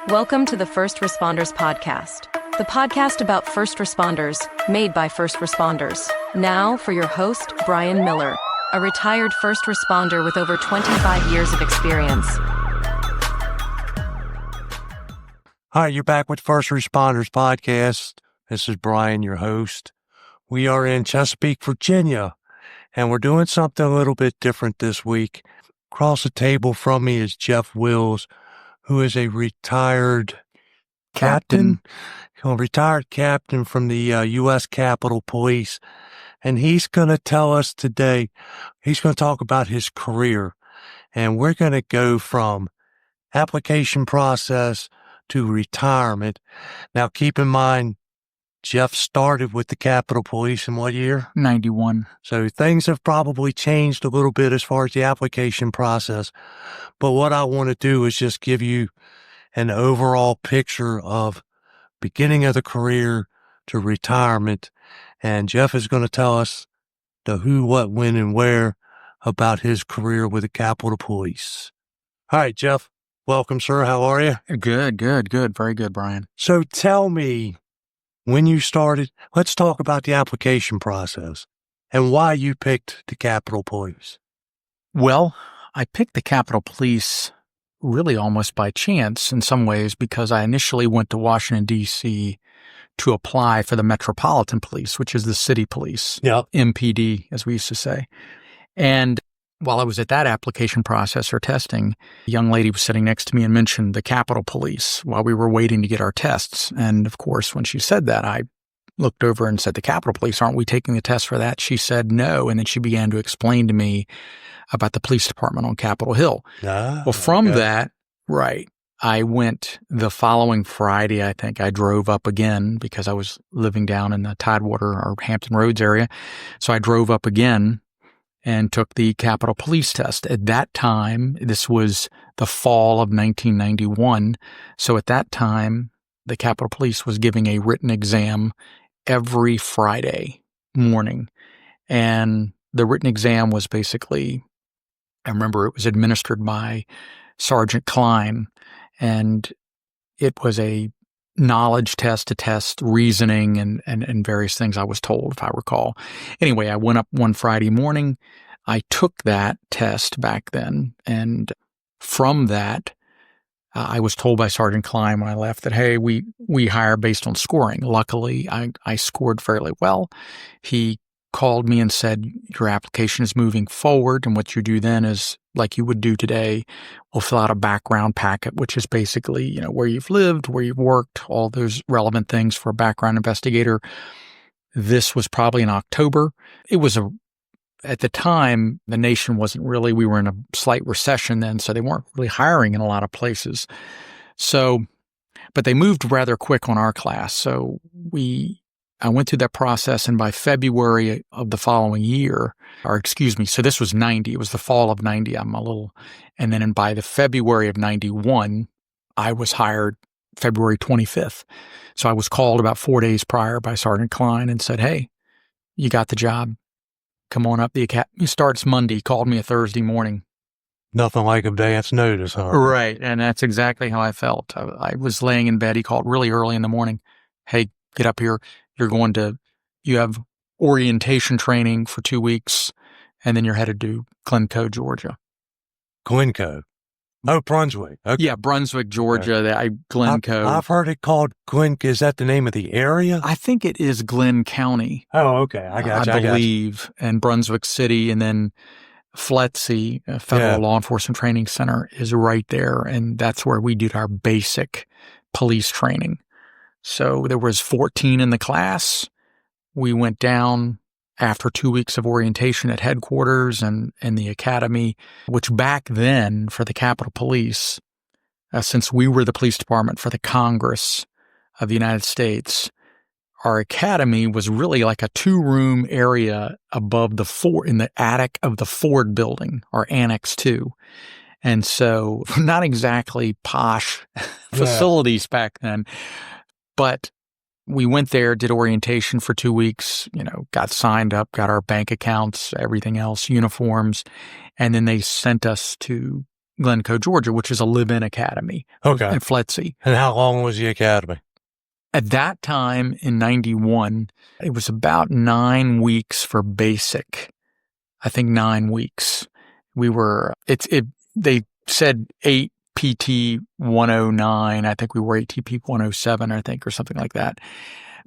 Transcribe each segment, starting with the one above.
Welcome to the First Responders Podcast, the podcast about first responders, made by first responders. Now for your host, Brian Miller, a retired first responder with over 25 years of experience. Hi, you're back with First Responders Podcast. This is Brian, your host. We are in Chesapeake, Virginia, and we're doing something a little bit different this week. Across the table from me is Jeff Wills, who is a retired captain from the U.S. Capitol Police. And he's going to tell us today, he's going to talk about his career. And we're going to go from application process to retirement. Now, keep in mind, Jeff started with the Capitol Police in what year? 91. So things have probably changed a little bit as far as the application process. But what I want to do is just give you an overall picture of beginning of the career to retirement. And Jeff is going to tell us the who, what, when, and where about his career with the Capitol Police. All right, Jeff. Welcome, sir. How are you? Good. Very good, Brian. So tell me, when you started, let's talk about the application process and why you picked the Capitol Police. Well, I picked the Capitol Police really almost by chance in some ways because I initially went to Washington, D.C. to apply for the Metropolitan Police, which is the city police, MPD, as we used to say. And while I was at that application process or testing, a young lady was sitting next to me and mentioned the Capitol Police while we were waiting to get our tests. And of course, when she said that, I looked over and said, the Capitol Police, aren't we taking the test for that? She said no. And then she began to explain to me about the police department on Capitol Hill. That, right, I went the following Friday, I think. I drove up again because I was living down in the Tidewater or Hampton Roads area. So I drove up again and took the Capitol Police test. At that time, this was the fall of 1991. So at that time, the Capitol Police was giving a written exam every Friday morning. And the written exam was basically, I remember it was administered by Sergeant Klein, and it was a knowledge test to test reasoning and various things, I was told, if I recall. Anyway, I went up one Friday morning. I took that test back then. And from that, I was told by Sergeant Klein when I left that, hey, we hire based on scoring. Luckily, I scored fairly well. He called me and said, your application is moving forward. And what you do then is, like you would do today, we'll fill out a background packet, which is basically, where you've lived, where you've worked, all those relevant things for a background investigator. This was probably in October. It was at the time, the nation wasn't really, we were in a slight recession then, so they weren't really hiring in a lot of places. So, but they moved rather quick on our class. So I went through that process, and by February of the following year, so this was 90, it was the fall of 90, and then by the February of 91, I was hired February 25th. So I was called about 4 days prior by Sergeant Klein and said, hey, you got the job. Come on up. The academy starts Monday. He called me a Thursday morning. Nothing like advance notice, huh? Right. And that's exactly how I felt. I was laying in bed. He called really early in the morning. Hey, get up here. You have orientation training for 2 weeks, and then you're headed to Glencoe, Georgia. Glencoe? Oh, Brunswick. Okay. Yeah, Brunswick, Georgia. Glencoe. I've heard it called Glencoe. Is that the name of the area? I think it is Glenn County. Oh, okay. I believe. And Brunswick City, and then FLETC, Federal Law Enforcement Training Center, is right there. And that's where we did our basic police training. So there was 14 in the class. We went down after 2 weeks of orientation at headquarters and the academy, which back then for the Capitol Police, since we were the police department for the Congress of the United States, our academy was really like a 2-room area above the Ford, in the attic of the Ford building, or Annex 2. And so not exactly posh facilities back then, but we went there, did orientation for 2 weeks, got signed up, got our bank accounts, everything else, uniforms. And then they sent us to Glencoe, Georgia, which is a live-in academy Okay. at FLETC. And how long was the academy? At that time in 91, it was about 9 weeks for basic. I think 9 weeks. They said 8 PT 109. I think we were ATP 107, I think, or something like that.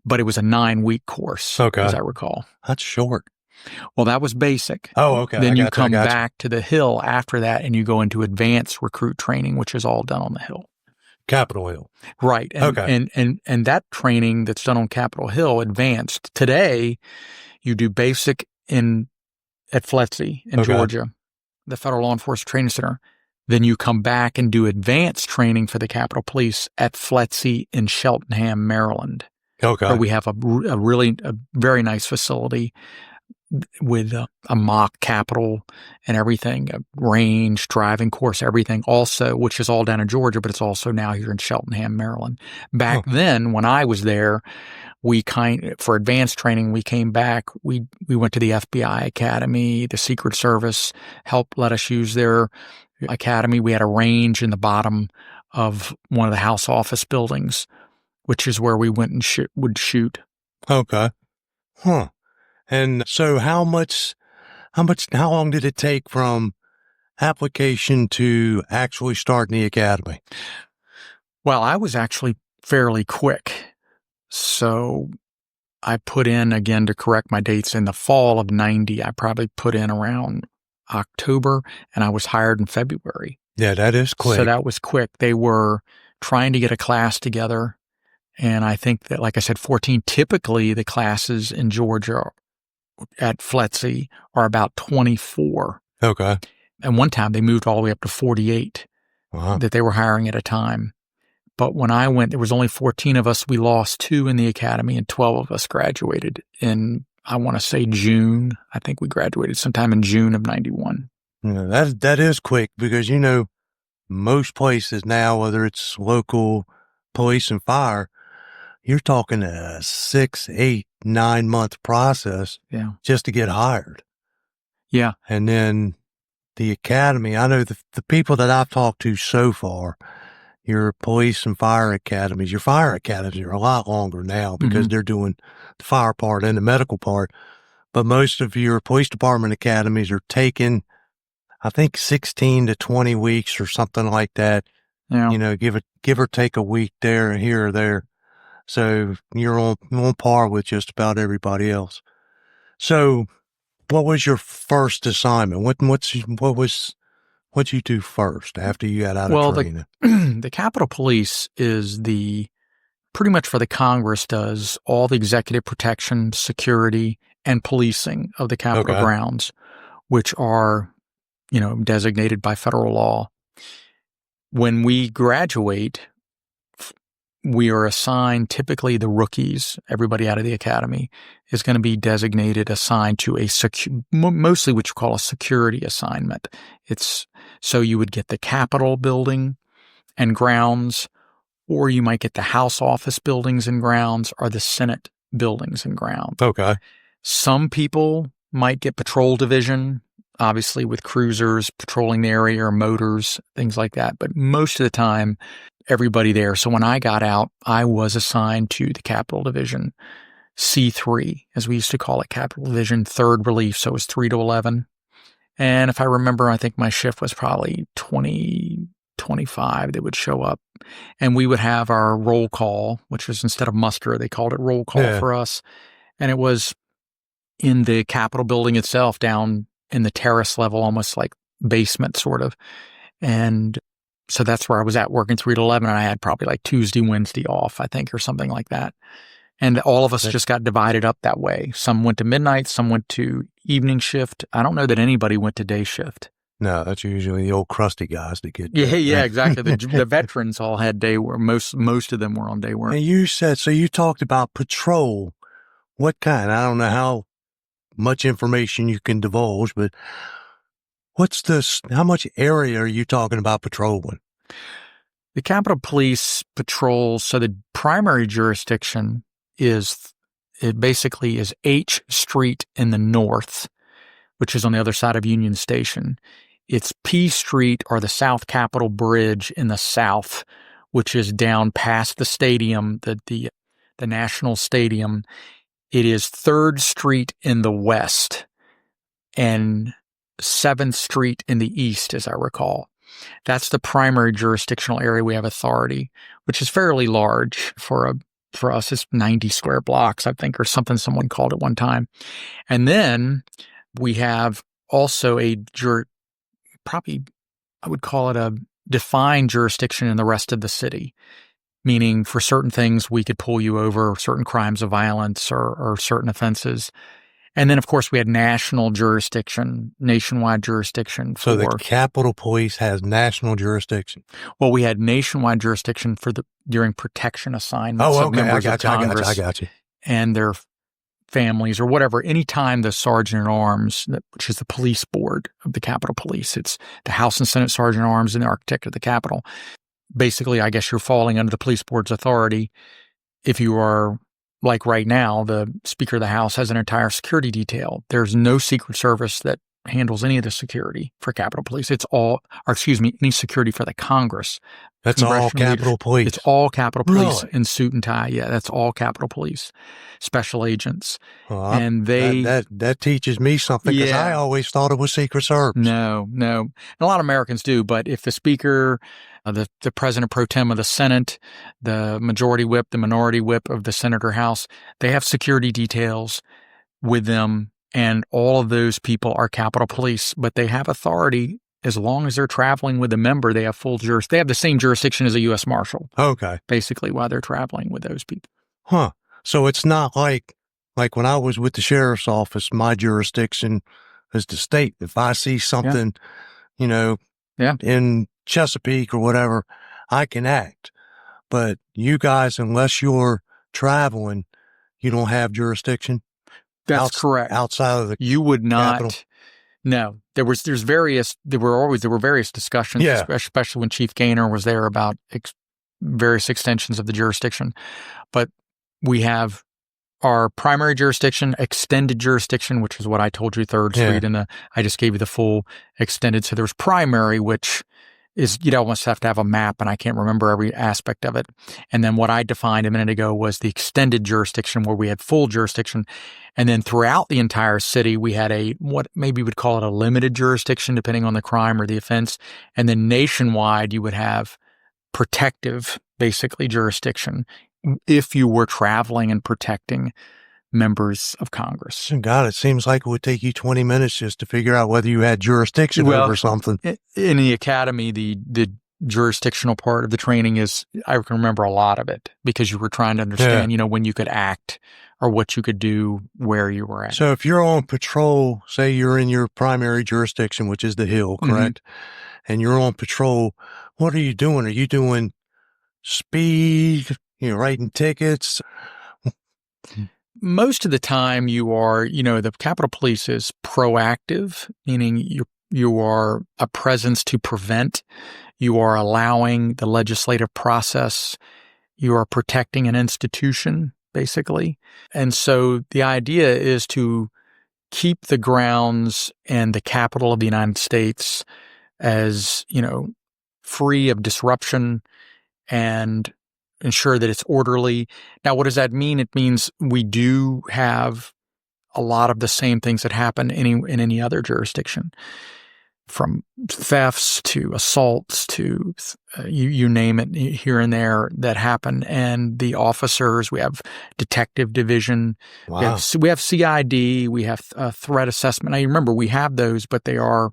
But it was a 9-week course, as I recall. That's short. Well, that was basic. Oh, okay. Then you come back to the Hill after that, and you go into advanced recruit training, which is all done on the Hill. Capitol Hill. Right. And, okay. And that training that's done on Capitol Hill, advanced. Today, you do basic at FLETC in Georgia, the Federal Law Enforcement Training Center. Then you come back and do advanced training for the Capitol Police at FLETC in Cheltenham, Maryland. Okay. Where we have a very nice facility with a mock Capitol and everything, a range, driving course, everything also, which is all down in Georgia, but it's also now here in Cheltenham, Maryland. Back then, when I was there, for advanced training, we came back, we went to the FBI Academy, the Secret Service helped let us use their academy. We had a range in the bottom of one of the House office buildings, which is where we went and would shoot. Okay. Huh. And so how long did it take from application to actually starting the academy? Well, I was actually fairly quick. So I put in, again, to correct my dates, in the fall of 90, I probably put in around October, and I was hired in February. Yeah, that is quick. So that was quick. They were trying to get a class together. And I think that, like I said, 14, typically the classes in Georgia at FLETC are about 24. Okay. And one time they moved all the way up to 48 that they were hiring at a time. But when I went, there was only 14 of us. We lost 2 in the academy, and 12 of us graduated in, I want to say, June. I think we graduated sometime in June of 91. Yeah, that is quick, because, most places now, whether it's local police and fire, you're talking a 6, 8, 9 month process just to get hired. Yeah. And then the academy, I know the people that I've talked to so far, your police and fire academies are a lot longer now because they're doing the fire part and the medical part. But most of your police department academies are taking, I think, 16 to 20 weeks or something like that. Yeah. Give or take a week there, here or there. So you're on par with just about everybody else. So what was your first assignment? What'd you do first after you got out of training? The Capitol Police is pretty much for the Congress, does all the executive protection, security, and policing of the Capitol grounds, which are, designated by federal law. When we graduate, we are assigned, typically the rookies, everybody out of the academy, is going to be assigned to mostly what you call a security assignment. So you would get the Capitol building and grounds, or you might get the House office buildings and grounds, or the Senate buildings and grounds. Okay. Some people might get patrol division, obviously with cruisers patrolling the area or motors, things like that. But most of the time, everybody there. So when I got out, I was assigned to the Capitol Division, C3, as we used to call it, Capitol Division, 3rd Relief. So it was 3 to 11. And if I remember, I think my shift was probably 20, 25 that would show up. And we would have our roll call, which was, instead of muster, they called it roll call for us. And it was in the Capitol building itself, down in the terrace level, almost like basement sort of. And so that's where I was at, working 3 to 11, and I had probably like Tuesday, Wednesday off, I think, or something like that. And all of us just got divided up that way. Some went to midnight, some went to evening shift. I don't know that anybody went to day shift. No, that's usually the old crusty guys that get. Yeah, exactly. The veterans all had day work. Most of them were on day work. And you talked about patrol. What kind? I don't know how much information you can divulge, but how much area are you talking about patrolling? The Capitol Police patrols, so the primary jurisdiction basically is H Street in the north, which is on the other side of Union Station. It's P Street or the South Capitol Bridge in the south, which is down past the stadium, the National Stadium. It is 3rd Street in the west and 7th Street in the east, as I recall. That's the primary jurisdictional area we have authority, which is fairly large for us. It's 90 square blocks, I think, or something someone called it one time. And then we have also probably I would call it a defined jurisdiction in the rest of the city, meaning for certain things we could pull you over, certain crimes of violence or certain offenses. And then, of course, we had nationwide jurisdiction So the Capitol Police has national jurisdiction. Well, we had nationwide jurisdiction during protection assignments of members of Congress I got you. and their families or whatever. Anytime the Sergeant at Arms, which is the police board of the Capitol Police, it's the House and Senate Sergeant at Arms and the Architect of the Capitol. Basically, I guess you're falling under the police board's authority. If you are, like right now, the Speaker of the House has an entire security detail. There's no Secret Service that handles any of the security for Capitol Police. Any security for the Congress. That's all Capitol Police. It's all Capitol Police Really? in suit and tie. Yeah, that's all Capitol Police, special agents. Well, and that teaches me something because I always thought it was Secret Service. No. And a lot of Americans do, but if the Speaker, the President Pro Tem of the Senate, the Majority Whip, the Minority Whip of the Senate or House, they have security details with them, and all of those people are Capitol Police, but they have authority. As long as they're traveling with a member, they have they have the same jurisdiction as a U.S. Marshal. Okay. Basically, while they're traveling with those people. Huh. So it's not like when I was with the sheriff's office, my jurisdiction is the state. If I see something, in Chesapeake or whatever, I can act. But you guys, unless you're traveling, you don't have jurisdiction. That's correct. Outside of the you would not. Capitol. No, there were various discussions, especially when Chief Gaynor was there about various extensions of the jurisdiction. But we have our primary jurisdiction, extended jurisdiction, which is what I told you, 3rd Street, and I just gave you the full extended. So there's primary, which is you'd almost have to have a map, and I can't remember every aspect of it. And then what I defined a minute ago was the extended jurisdiction, where we had full jurisdiction. And then throughout the entire city, we had what maybe we'd call it a limited jurisdiction, depending on the crime or the offense. And then nationwide, you would have protective, basically, jurisdiction if you were traveling and protecting members of Congress. God, it seems like it would take you 20 minutes just to figure out whether you had jurisdiction over something. In the academy, the jurisdictional part of the training I can remember a lot of it because you were trying to understand, when you could act or what you could do where you were at. So if you're on patrol, say you're in your primary jurisdiction, which is the Hill, correct? Mm-hmm. And you're on patrol, what are you doing? Are you doing speed, writing tickets? Most of the time you are, the Capitol Police is proactive, meaning you are a presence to prevent. You are allowing the legislative process. You are protecting an institution, basically. And so the idea is to keep the grounds and the capital of the United States as, free of disruption and ensure that it's orderly. Now, what does that mean? It means we do have a lot of the same things that happen in any other jurisdiction, from thefts to assaults to you name it, here and there that happen. And the officers, we have detective division, wow. we have CID, we have threat assessment. Now, you remember, we have those, but they are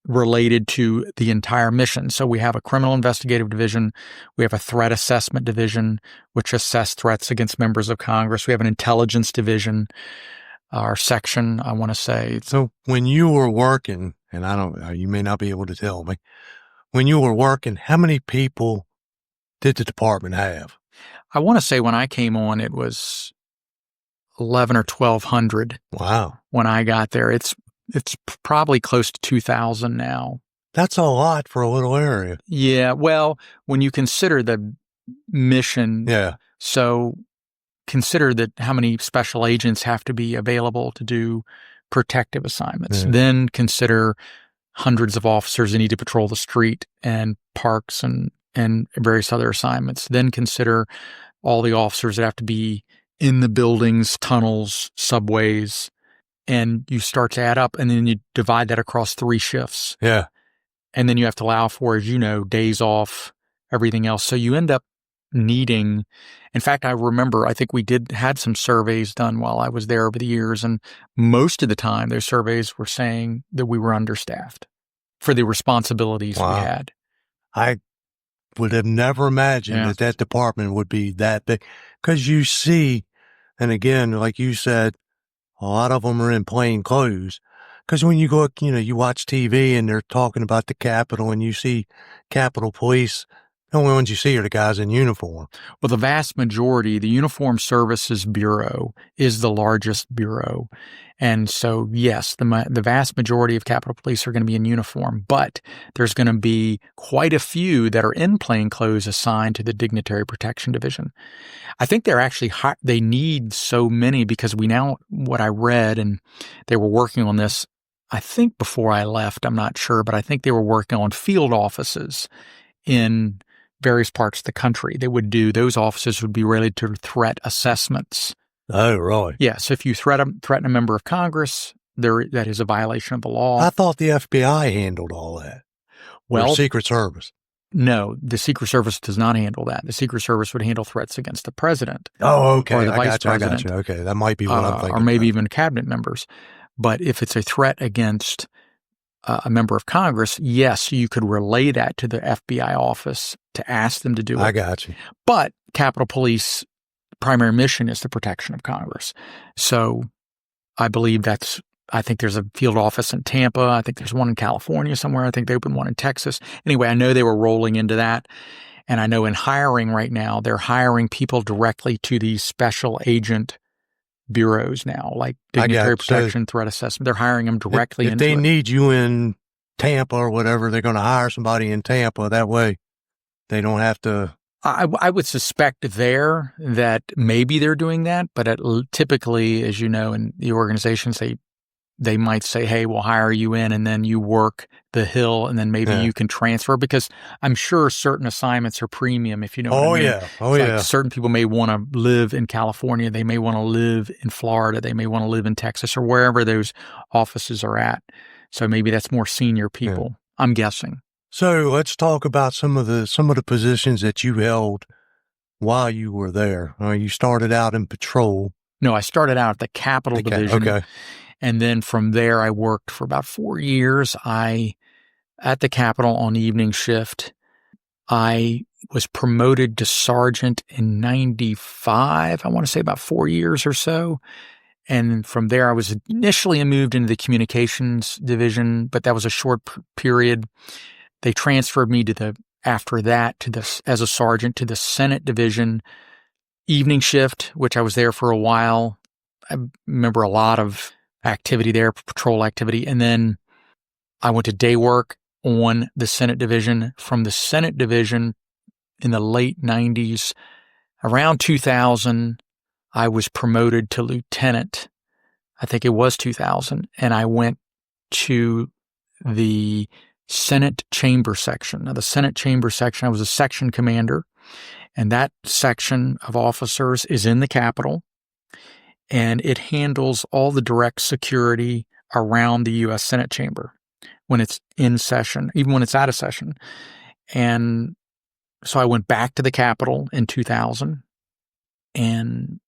related to the entire mission. So we have a criminal investigative division. We have a threat assessment division, which assess threats against members of Congress. We have an intelligence division, our section, I want to say. So when you were working, and you may not be able to tell me, when you were working, how many people did the department have? I want to say when I came on, it was 1,100 or 1,200. Wow. When I got there, it's probably close to 2,000 now. That's a lot for a little area. Yeah. Well, when you consider the mission. Yeah. So consider that how many special agents have to be available to do protective assignments. Yeah. Then consider hundreds of officers that need to patrol the street and parks and various other assignments. Then consider all the officers that have to be in the buildings, tunnels, subways, and you start to add up, and then you divide that across 3 shifts. Yeah. And then you have to allow for, as you know, days off, everything else. So you end up needing, in fact, I remember, I think we had some surveys done while I was there over the years, and most of the time those surveys were saying that we were understaffed for the responsibilities we had. I would have never imagined that department would be that big, because you see, and again, like you said, a lot of them are in plain clothes. Because when you go, you watch TV and they're talking about the Capitol and you see Capitol Police, the only ones you see are the guys in uniform. Well, the vast majority, the Uniform Services Bureau is the largest bureau. And so, yes, the vast majority of Capitol Police are going to be in uniform, but there's going to be quite a few that are in plain clothes assigned to the Dignitary Protection Division. I think they're actually they need so many because what I read, and they were working on this, I think before I left, I'm not sure, but I think they were working on field offices in various parts of the country. Those officers would be related to threat assessments. Oh, really? Yeah. So if you threaten a member of Congress, that is a violation of the law. I thought the FBI handled all that. Or Secret Service. No, the Secret Service does not handle that. The Secret Service would handle threats against the president. Oh, okay. Or the vice president. I got you. Okay. That might be what I'm thinking. Or maybe even cabinet members. But if it's a threat against a member of Congress, yes, you could relay that to the FBI office to ask them to do it. I got you. But Capitol Police primary mission is the protection of Congress. So I believe I think there's a field office in Tampa. I think there's one in California somewhere. I think they opened one in Texas. Anyway, I know they were rolling into that. And I know in hiring right now, they're hiring people directly to these special agent bureaus now, like Dignitary Protection, Threat Assessment. They're hiring them directly if they need you in Tampa or whatever, they're going to hire somebody in Tampa. That way they don't have to. I would suspect there that maybe they're doing that, but typically, as you know, in the organizations, they might say, hey, we'll hire you in and then you work the Hill and then maybe you can transfer, because I'm sure certain assignments are premium, if you know what I mean. Like certain people may want to live in California. They may want to live in Florida. They may want to live in Texas or wherever those offices are at. So maybe that's more senior people, I'm guessing. So let's talk about some of the positions that you held while you were there. You started out in patrol. No, I started out at the Capitol Division. Okay. And then from there, I worked for about 4 years. At the Capitol on evening shift, I was promoted to sergeant in 95. I want to say about 4 years or so. And from there, I was initially moved into the communications division, but that was a short period. They transferred me after that as a sergeant to the Senate division evening shift, which I was there for a while. I remember a lot of activity there, patrol activity. And then I went to day work on the Senate division. From the Senate division in the late 90s, around 2000, I was promoted to lieutenant. I think it was 2000. And I went to the Senate chamber section. Now, the Senate chamber section, I was a section commander, and that section of officers is in the Capitol, and it handles all the direct security around the U.S. Senate chamber when it's in session, even when it's out of session. And so I went back to the Capitol in 2000, and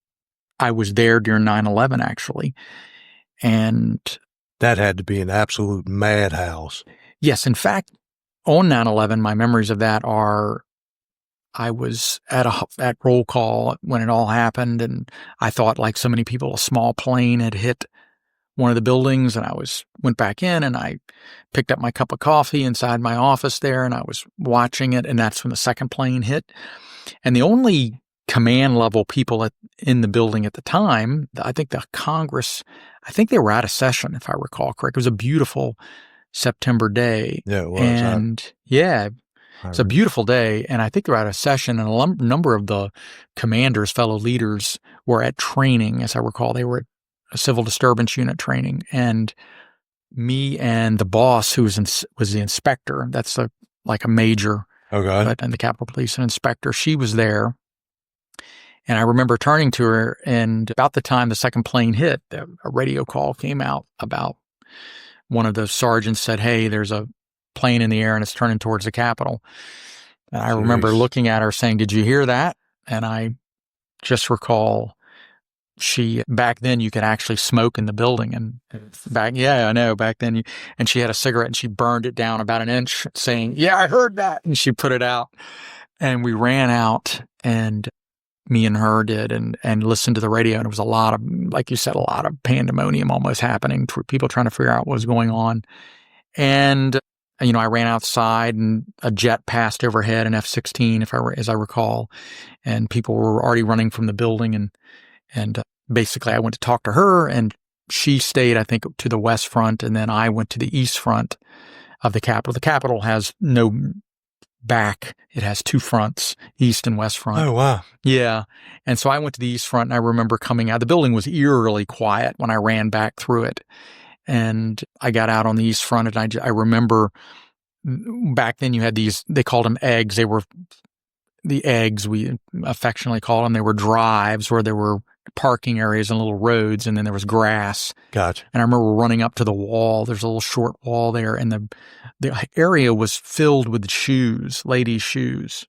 I was there during 9/11, actually. And that had to be an absolute madhouse. Yes. In fact, on 9/11, my memories of that are I was at roll call when it all happened, and I thought, like so many people, a small plane had hit one of the buildings, and I went back in and I picked up my cup of coffee inside my office there, and I was watching it, and that's when the second plane hit. And the only command level people in the building at the time, I think the Congress, I think they were out of session, if I recall correct. It was a beautiful September day. Yeah, it was. And it's a beautiful day. And I think they were out of session, and a number of the commanders, fellow leaders, were at training. As I recall, they were at a civil disturbance unit training. And me and the boss, who was the inspector. That's like a major, Okay. but in the Capitol Police, an inspector. She was there. And I remember turning to her, and about the time the second plane hit, a radio call came out about one of the sergeants said, "Hey, there's a plane in the air and it's turning towards the Capitol." And I remember looking at her saying, "Did you hear that?" And I just recall back then you could actually smoke in the building. And back then and she had a cigarette and she burned it down about an inch saying, "Yeah, I heard that." And she put it out and we ran out, and me and her did, and listened to the radio. And it was a lot of, like you said, a lot of pandemonium almost happening, people trying to figure out what was going on. And, I ran outside and a jet passed overhead, an F-16, as I recall, and people were already running from the building. And basically I went to talk to her, and she stayed, I think, to the west front. And then I went to the east front of the Capitol. The Capitol has no back. It has two fronts, east and west front. Oh, wow. Yeah. And so I went to the east front, and I remember coming out. The building was eerily quiet when I ran back through it. And I got out on the east front, and I remember back then you had these, they called them eggs. They were the eggs, we affectionately called them. They were drives where there were parking areas and little roads, and then there was grass. Gotcha. And I remember running up to the wall. There's a little short wall there, and the area was filled with shoes, ladies' shoes,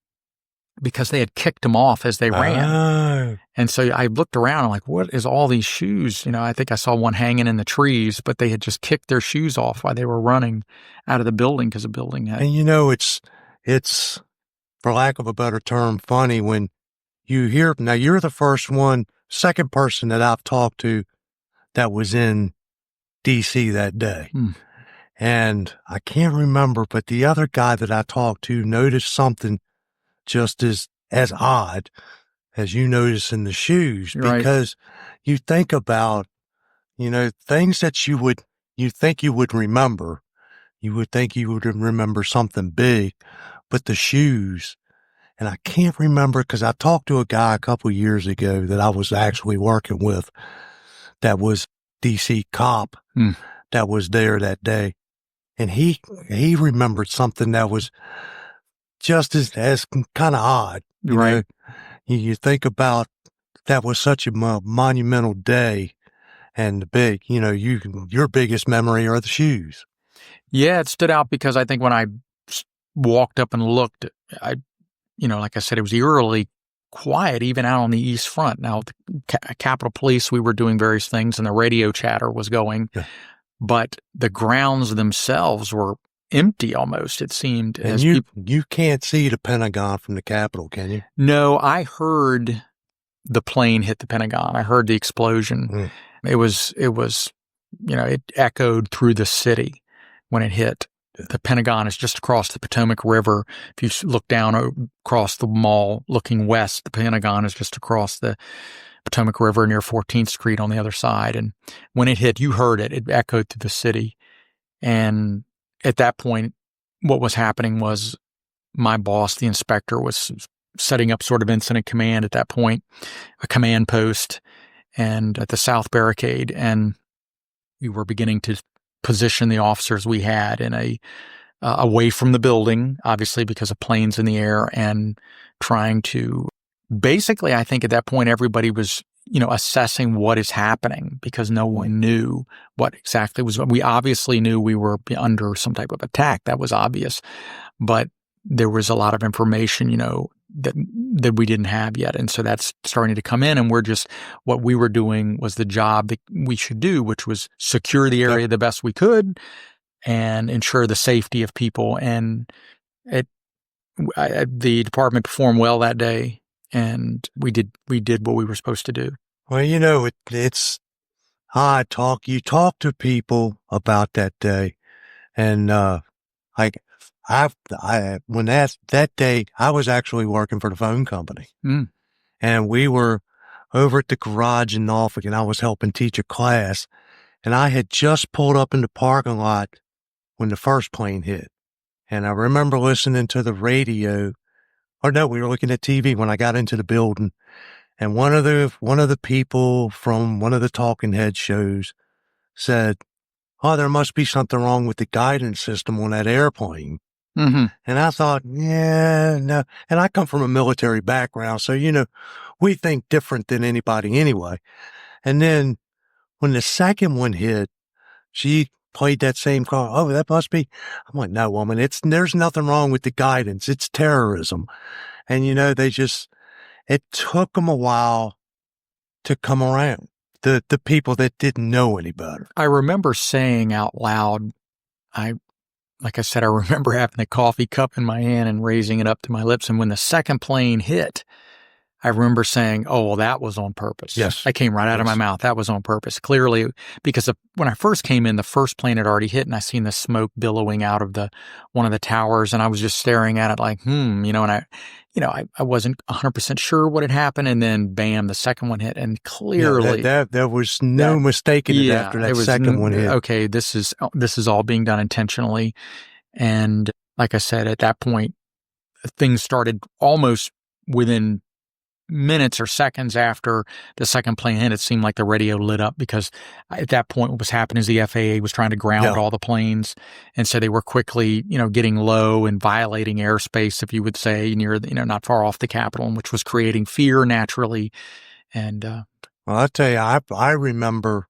because they had kicked them off as they ran. Oh. And so I looked around, I'm like, what is all these shoes? I think I saw one hanging in the trees, but they had just kicked their shoes off while they were running out of the building, because the building had. And it's, for lack of a better term, funny when you hear, now you're the second person that I've talked to that was in DC that day. And I can't remember, but the other guy that I talked to noticed something just as odd as you notice in the shoes, because you think about, things that you think you would remember. You would think you would remember something big, but the shoes, and I can't remember, because I talked to a guy a couple of years ago that I was actually working with that was DC cop that was there that day. And he remembered something that was just as kind of odd. You think about, that was such a monumental day, and the big, your biggest memory are the shoes. Yeah, it stood out because I think when I walked up and looked, like I said, it was eerily quiet, even out on the east front. Now, the Capitol Police, we were doing various things, and the radio chatter was going, but the grounds themselves were empty almost, it seemed. And you can't see the Pentagon from the Capitol, can you? No, I heard the plane hit the Pentagon. I heard the explosion. It was, it echoed through the city when it hit. The Pentagon is just across the Potomac River. If you look down across the mall looking west, the Pentagon is just across the Potomac River near 14th Street on the other side. And when it hit, you heard it. It echoed through the city. And at that point, what was happening was my boss, the inspector, was setting up sort of incident command at that point, a command post, and at the South Barricade. And we were beginning to position the officers we had in away from the building, obviously because of planes in the air, and trying to basically, I think at that point, everybody was, assessing what is happening, because no one knew what exactly was. We obviously knew we were under some type of attack. That was obvious, but there was a lot of information, that we didn't have yet. And so that's starting to come in, and what we were doing was the job that we should do, which was secure the area the best we could and ensure the safety of people. And the department performed well that day, and we did what we were supposed to do. Well, it's you talk to people about that day, and when that day, I was actually working for the phone company, and we were over at the garage in Norfolk, and I was helping teach a class, and I had just pulled up in the parking lot when the first plane hit, and I remember listening to the radio, or no, we were looking at TV when I got into the building, and one of the people from one of the talking head shows said, oh, there must be something wrong with the guidance system on that airplane. Mm-hmm. And I thought, yeah, no. And I come from a military background, so, we think different than anybody anyway. And then when the second one hit, she played that same card. Oh, that must be. I'm like, no, woman, there's nothing wrong with the guidance. It's terrorism. And, it took them a while to come around. The people that didn't know any better. I remember saying out loud, like I said, I remember having the coffee cup in my hand and raising it up to my lips. And when the second plane hit, I remember saying, oh, well, that was on purpose. Yes. That came right out of my mouth. That was on purpose. Clearly, because when I first came in, the first plane had already hit and I seen the smoke billowing out of one of the towers. And I was just staring at it like, and I wasn't 100% sure what had happened. And then bam, the second one hit. And clearly there was no mistaking it after that second one hit. Okay. This is all being done intentionally. And like I said, at that point, things started almost within minutes or seconds after the second plane hit. It seemed like the radio lit up because at that point, what was happening is the FAA was trying to ground all the planes. And so they were quickly, getting low and violating airspace, if you would say, near, not far off the Capitol, which was creating fear naturally. And, well, I'll tell you, I remember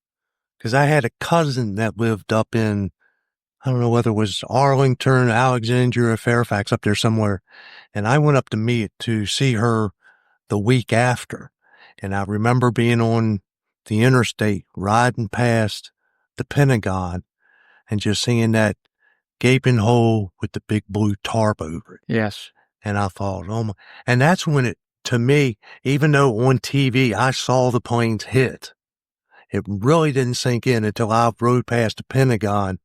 because I had a cousin that lived up in, I don't know whether it was Arlington, Alexandria, or Fairfax, up there somewhere. And I went up to see her the week after. And I remember being on the interstate, riding past the Pentagon and just seeing that gaping hole with the big blue tarp over it. yes. And I thought, oh my, and that's when to me, even though on TV I saw the planes hit, it really didn't sink in until I rode past the Pentagon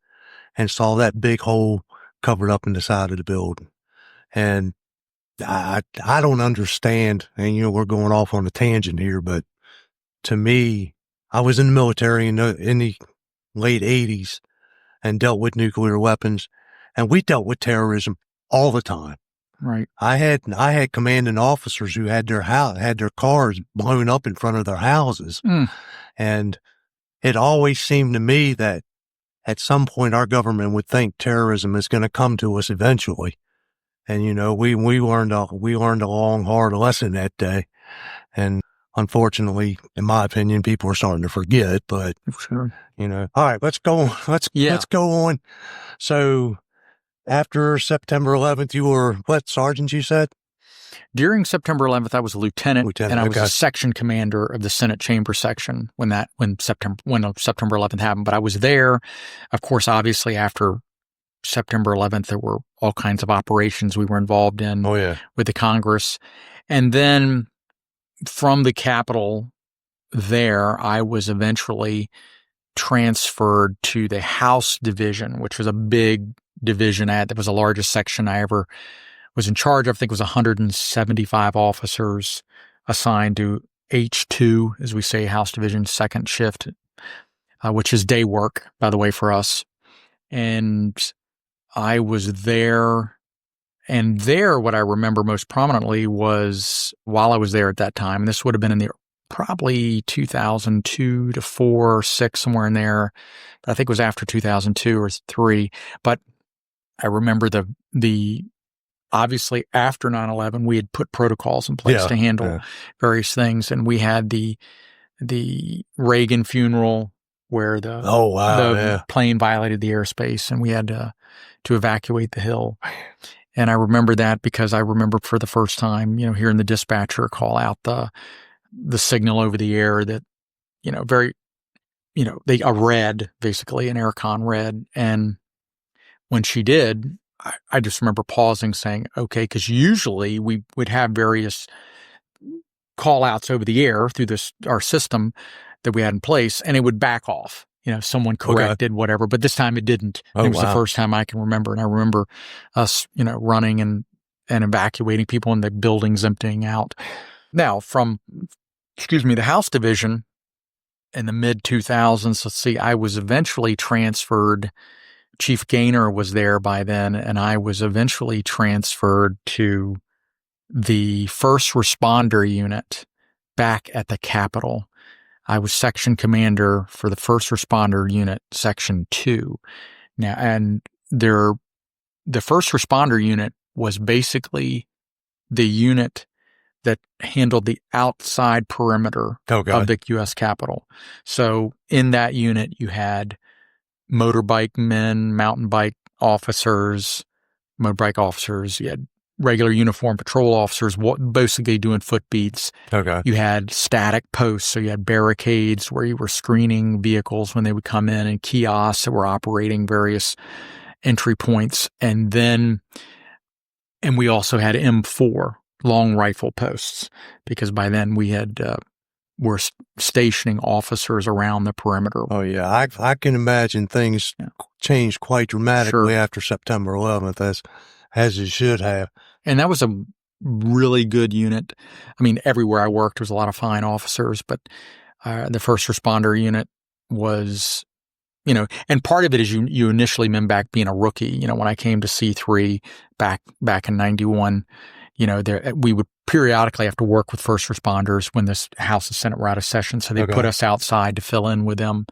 and saw that big hole covered up in the side of the building. And I don't understand, and we're going off on a tangent here, but to me, I was in the military in the late 80s and dealt with nuclear weapons, and we dealt with terrorism all the time. Right. I had commanding officers who had their cars blown up in front of their houses, and it always seemed to me that at some point our government would think terrorism is going to come to us eventually. And, we learned a long, hard lesson that day. And unfortunately, in my opinion, people are starting to forget, but, sure. All right, let's go on. Let's go on. So after September 11th, you were what, sergeant, you said? During September 11th, I was a lieutenant and I was okay. a section commander of the Senate Chamber section when September 11th happened. But I was there, of course, obviously after September 11th, there were all kinds of operations we were involved in with the Congress. And then from the Capitol there, I was eventually transferred to the House Division, which was a big division. That was the largest section I ever was in charge of. I think it was 175 officers assigned to H2, as we say, House Division, second shift, which is day work, by the way, for us. And I was there, and what I remember most prominently was while I was there at that time, and this would have been in the probably 2002 to 4 or 6, somewhere in there. I think it was after 2002 or 3, but I remember the obviously after 9/11, we had put protocols in place to handle various things, and we had the Reagan funeral where the plane violated the airspace, and we had to evacuate the hill. And I remember that because I remember for the first time, hearing the dispatcher call out the signal over the air that, a red, basically an aircon red. And when she did, I just remember pausing saying, okay, because usually we would have various call outs over the air through our system that we had in place, and it would back off. Someone corrected whatever, but this time it didn't. It was the first time I can remember. And I remember us, running and evacuating people and the buildings emptying out. Now from, the House Division in the mid 2000s, let's see, I was eventually transferred. Chief Gaynor was there by then, and I was eventually transferred to the first responder unit back at the Capitol. I was section commander for the first responder unit, section 2. Now, and the first responder unit was basically the unit that handled the outside perimeter of the U.S. Capitol. So in that unit, you had motorbike men, mountain bike officers, motorbike officers. You had regular uniform patrol officers, basically doing foot beats. Okay. You had static posts, so you had barricades where you were screening vehicles when they would come in, and kiosks that were operating various entry points. And we also had M4 long rifle posts, because by then we had were stationing officers around the perimeter. Oh yeah, I can imagine things changed quite dramatically after September 11th, as it should have. And that was a really good unit. I mean, everywhere I worked, there was a lot of fine officers, but the first responder unit was, and part of it is you initially meant back being a rookie. When I came to C3 back in 91, we would periodically have to work with first responders when this House and Senate were out of session. So they put us outside to fill in with them.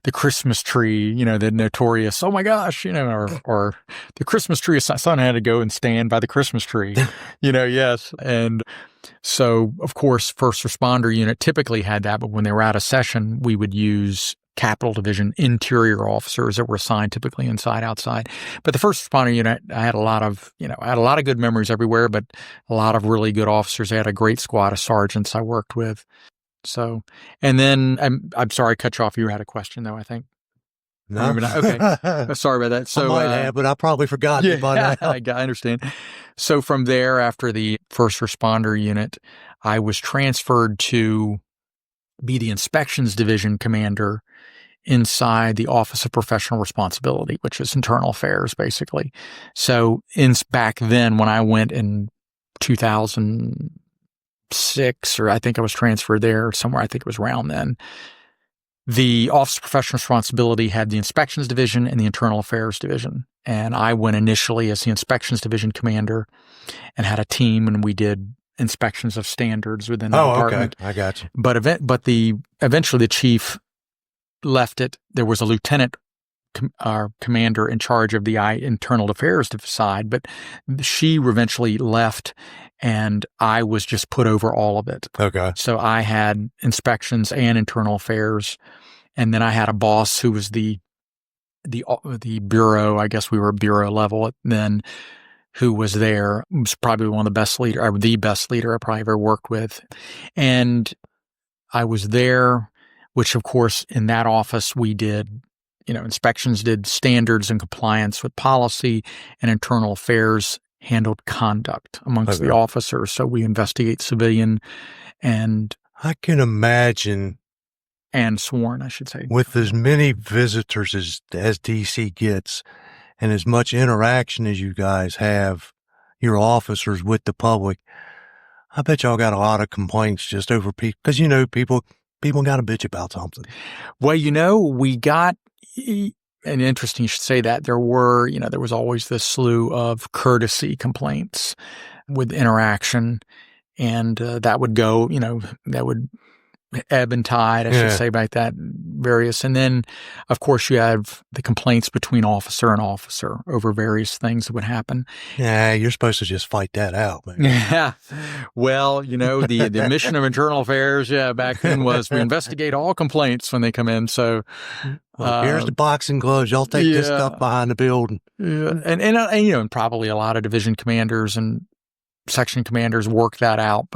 The Christmas tree, the notorious, oh my gosh, or the Christmas tree, son had to go and stand by the Christmas tree, yes. And so, of course, first responder unit typically had that, but when they were out of session, we would use Capitol Division interior officers that were assigned typically inside, outside. But the first responder unit, I had a lot of good memories everywhere, but a lot of really good officers. I had a great squad of sergeants I worked with. So, and then I'm sorry I cut you off. You had a question though, I think. No. Okay. Sorry about that. So I might have, but I probably forgot by now. I understand. So from there, after the first responder unit, I was transferred to be the inspections division commander inside the Office of Professional Responsibility, which is internal affairs, basically. So back then, when I went in 2006, or I think I was transferred there somewhere, I think it was around then, the Office of Professional Responsibility had the inspections division and the internal affairs division. And I went initially as the inspections division commander and had a team, and we did inspections of standards within the department. Okay. I got you. But eventually the chief left it. There was a lieutenant commander in charge of the internal affairs side, but she eventually left, and I was just put over all of it. Okay. So I had inspections and internal affairs, and then I had a boss who was the bureau. I guess we were bureau level then, who was there. He was probably one of the best leader, or the best leader I probably ever worked with, and I was there. Which, of course, in that office, we did, inspections, did standards and compliance with policy, and internal affairs handled conduct amongst the officers. So we investigate civilian and... I can imagine. And sworn, I should say. With as many visitors as DC gets, and as much interaction as you guys have, your officers with the public, I bet y'all got a lot of complaints just over people. Because, people got to bitch about something. Well, we got, and interesting you should say that, there was always this slew of courtesy complaints with interaction, and that would go, that would ebb and tide, I should say, about that various. And then, of course, you have the complaints between officer and officer over various things that would happen. Yeah, you're supposed to just fight that out, man. Yeah. Well, the mission of internal affairs, back then was we investigate all complaints when they come in. So here's the boxing gloves. Y'all take this stuff behind the building. Yeah. And probably a lot of division commanders and section commanders work that out.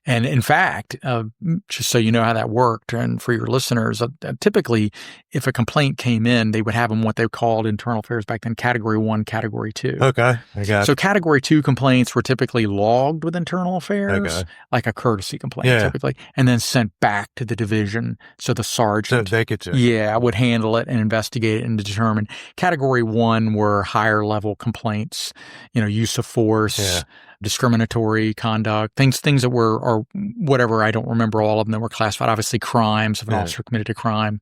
And in fact, just so you know how that worked, and for your listeners, typically if a complaint came in, they would have them what they called internal affairs back then, Category 1, Category 2. Okay, I got it. So Category 2 complaints were typically logged with internal affairs, like a courtesy complaint typically, and then sent back to the division. So the sergeant, so they could would handle it and investigate it and determine. Category 1 were higher level complaints, use of force, discriminatory conduct, things that were, or whatever, I don't remember all of them that were classified, obviously crimes, if an officer committed a crime.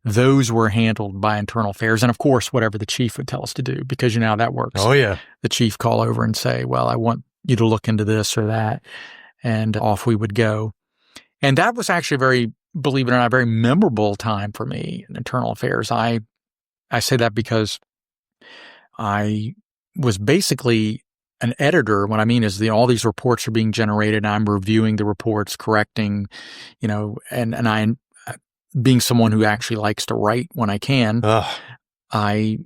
Those were handled by internal affairs. And of course, whatever the chief would tell us to do, because how that works. Oh, yeah. The chief call over and say, well, I want you to look into this or that. And off we would go. And that was actually a very believe it or not, a very memorable time for me in internal affairs. I say that because I was basically an editor. What I mean is all these reports are being generated, and I'm reviewing the reports, correcting, and I, being someone who actually likes to write when I can, that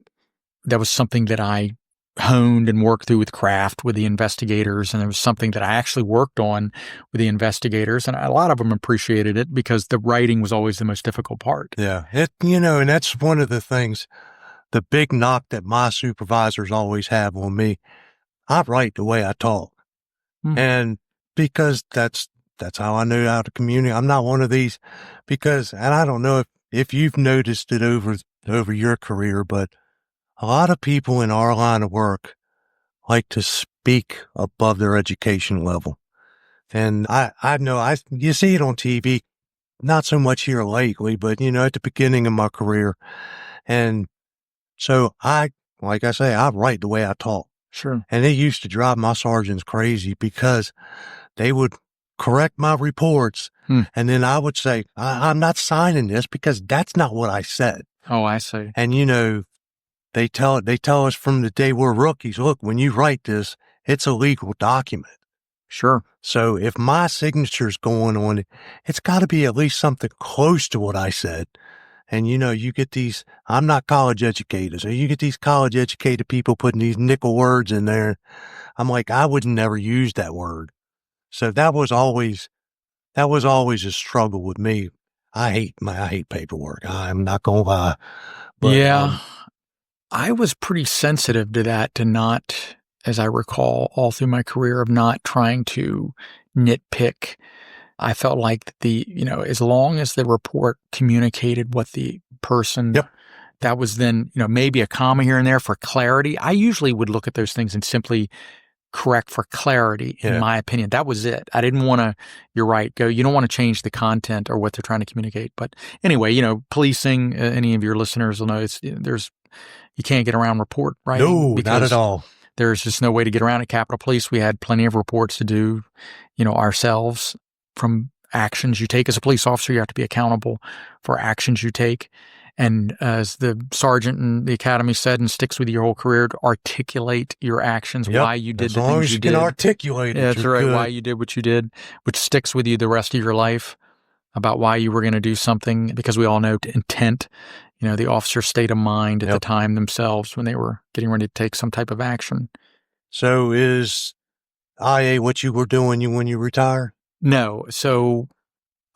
was something that I honed and worked through with craft with the investigators. And it was something that I actually worked on with the investigators. And a lot of them appreciated it because the writing was always the most difficult part. Yeah. And that's one of the things, the big knock that my supervisors always have on me. I write the way I talk. Mm-hmm. And because that's how I know how to communicate. I'm not one of these and I don't know if you've noticed it over your career, but a lot of people in our line of work like to speak above their education level. And I know you see it on TV, not so much here lately, but at the beginning of my career. And so like I say, I write the way I talk. Sure. And it used to drive my sergeants crazy because they would correct my reports. And then I would say, I'm not signing this because that's not what I said. Oh, I see. And they tell us from the day we're rookies, look, when you write this, it's a legal document. Sure. So if my signature's going on it, it's got to be at least something close to what I said. And you get these, I'm not college educated, so you get these college educated people putting these nickel words in there. I'm like, I would never use that word. So that was always a struggle with me. I hate paperwork. I'm not going to lie. But, yeah. I was pretty sensitive to that, to not, as I recall, all through my career, of not trying to nitpick. I felt like as long as the report communicated what the person, that was then, maybe a comma here and there for clarity. I usually would look at those things and simply correct for clarity, in my opinion. That was it. I didn't want to, you're right, you don't want to change the content or what they're trying to communicate. But anyway, policing, any of your listeners will know you can't get around report writing. No, not at all. There's just no way to get around it. Capitol Police, we had plenty of reports to do, ourselves, from actions you take as a police officer. You have to be accountable for actions you take. And as the sergeant in the academy said, and sticks with your whole career, to articulate your actions, why you did the things you did. As long as you can articulate it, that's right, good. why you did what you did, which sticks with you the rest of your life, about why you were going to do something, because we all know intent, the officer's state of mind at the time themselves when they were getting ready to take some type of action. So is IA what you were doing when you retired? No. So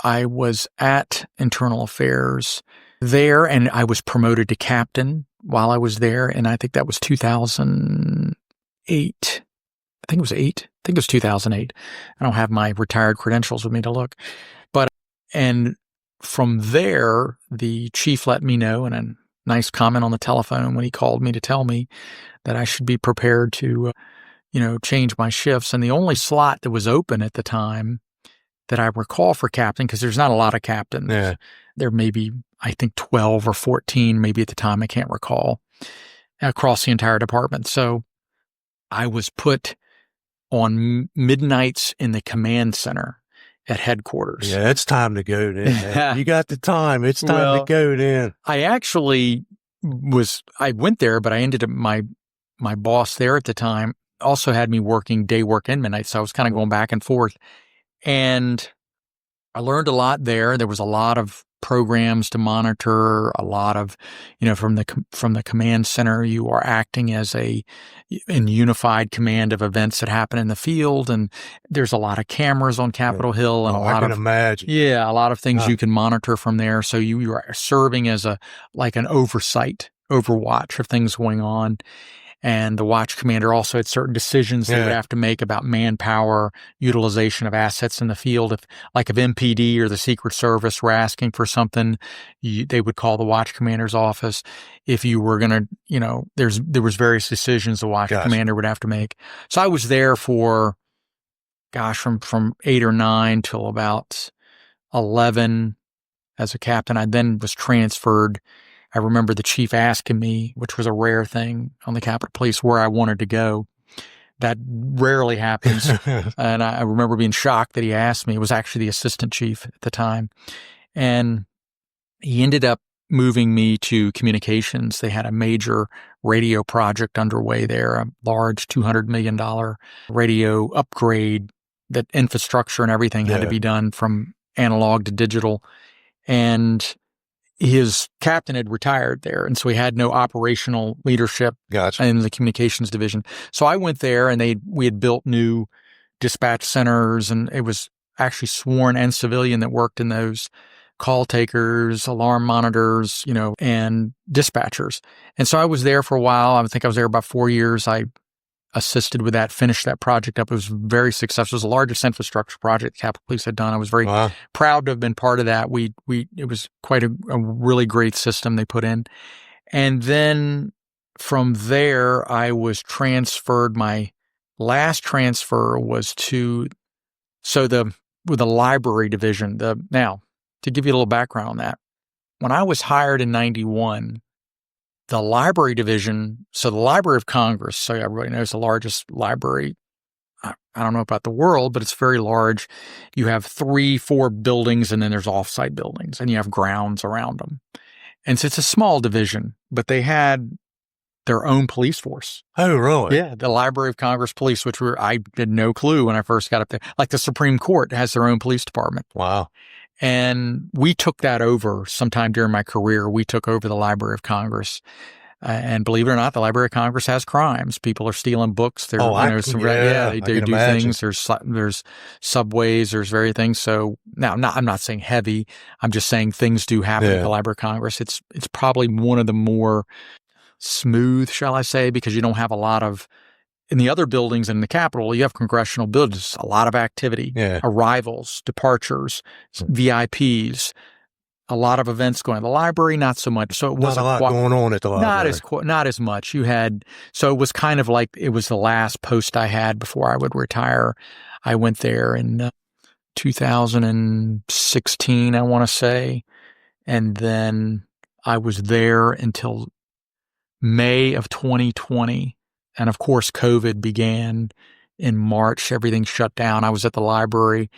I was at Internal Affairs there, and I was promoted to captain while I was there. And I think that was 2008. I think it was 8. I think it was 2008. I don't have my retired credentials with me to look. And from there, the chief let me know in a nice comment on the telephone when he called me to tell me that I should be prepared to, change my shifts. And the only slot that was open at the time that I recall for captain, because there's not a lot of captains. Yeah. There may be, I think, 12 or 14, maybe at the time, I can't recall, across the entire department. So I was put on midnights in the command center at headquarters. Yeah, it's time to go then. You got the time. It's time to go then. I actually I went there, but I ended up, my boss there at the time also had me working day work and midnight. So I was kind of going back and forth. And I learned a lot there. There was a lot of programs to monitor, a lot of, from the command center, you are acting as in unified command of events that happen in the field. And there's a lot of cameras on Capitol Hill, and I can imagine. Yeah, a lot of things you can monitor from there. So you are serving as an overwatch of things going on. And the watch commander also had certain decisions they would have to make about manpower, utilization of assets in the field. If MPD or the Secret Service were asking for something, they would call the watch commander's office. If you were going to, there was various decisions the watch commander would have to make. So I was there for, from 8 or 9 till about 11 as a captain. I then was transferred. I remember the chief asking me, which was a rare thing on the Capitol Police, where I wanted to go. That rarely happens. And I remember being shocked that he asked me. It was actually the assistant chief at the time. And he ended up moving me to communications. They had a major radio project underway there, a large $200 million radio upgrade. That infrastructure and everything had to be done from analog to digital. And his captain had retired there, and so he had no operational leadership in the communications division. So I went there, and we had built new dispatch centers, and it was actually sworn and civilian that worked in those, call takers, alarm monitors, and dispatchers. And so I was there for a while. I think I was there about 4 years. I assisted with that, finished that project up. It was very successful. It was the largest infrastructure project the Capitol Police had done. I was very proud to have been part of that. It was quite a really great system they put in. And then from there, I was transferred. My last transfer was with the library division. Now, to give you a little background on that, when I was hired in 91, the library division, so the Library of Congress, so everybody knows the largest library, I don't know about the world, but it's very large. You have 3-4 buildings, and then there's offsite buildings, and you have grounds around them. And so it's a small division, but they had their own police force. Oh, really? Yeah, the Library of Congress Police, I had no clue when I first got up there. Like the Supreme Court has their own police department. Wow. And we took that over sometime during my career. We took over the Library of Congress. And believe it or not, the Library of Congress has crimes. People are stealing books. They do things. There's subways. There's various things. So now, I'm not saying heavy. I'm just saying things do happen at the Library of Congress. It's probably one of the more smooth, shall I say, because you don't have a lot of. In the other buildings in the Capitol, you have congressional buildings, a lot of activity, arrivals, departures, VIPs, a lot of events going on. The library, not so much. So it wasn't not a lot going on at the library. Not as much. So it was kind of like it was the last post I had before I would retire. I went there in 2016, I want to say, and then I was there until May of 2020. And of course, COVID began in March. Everything shut down. I was at the library,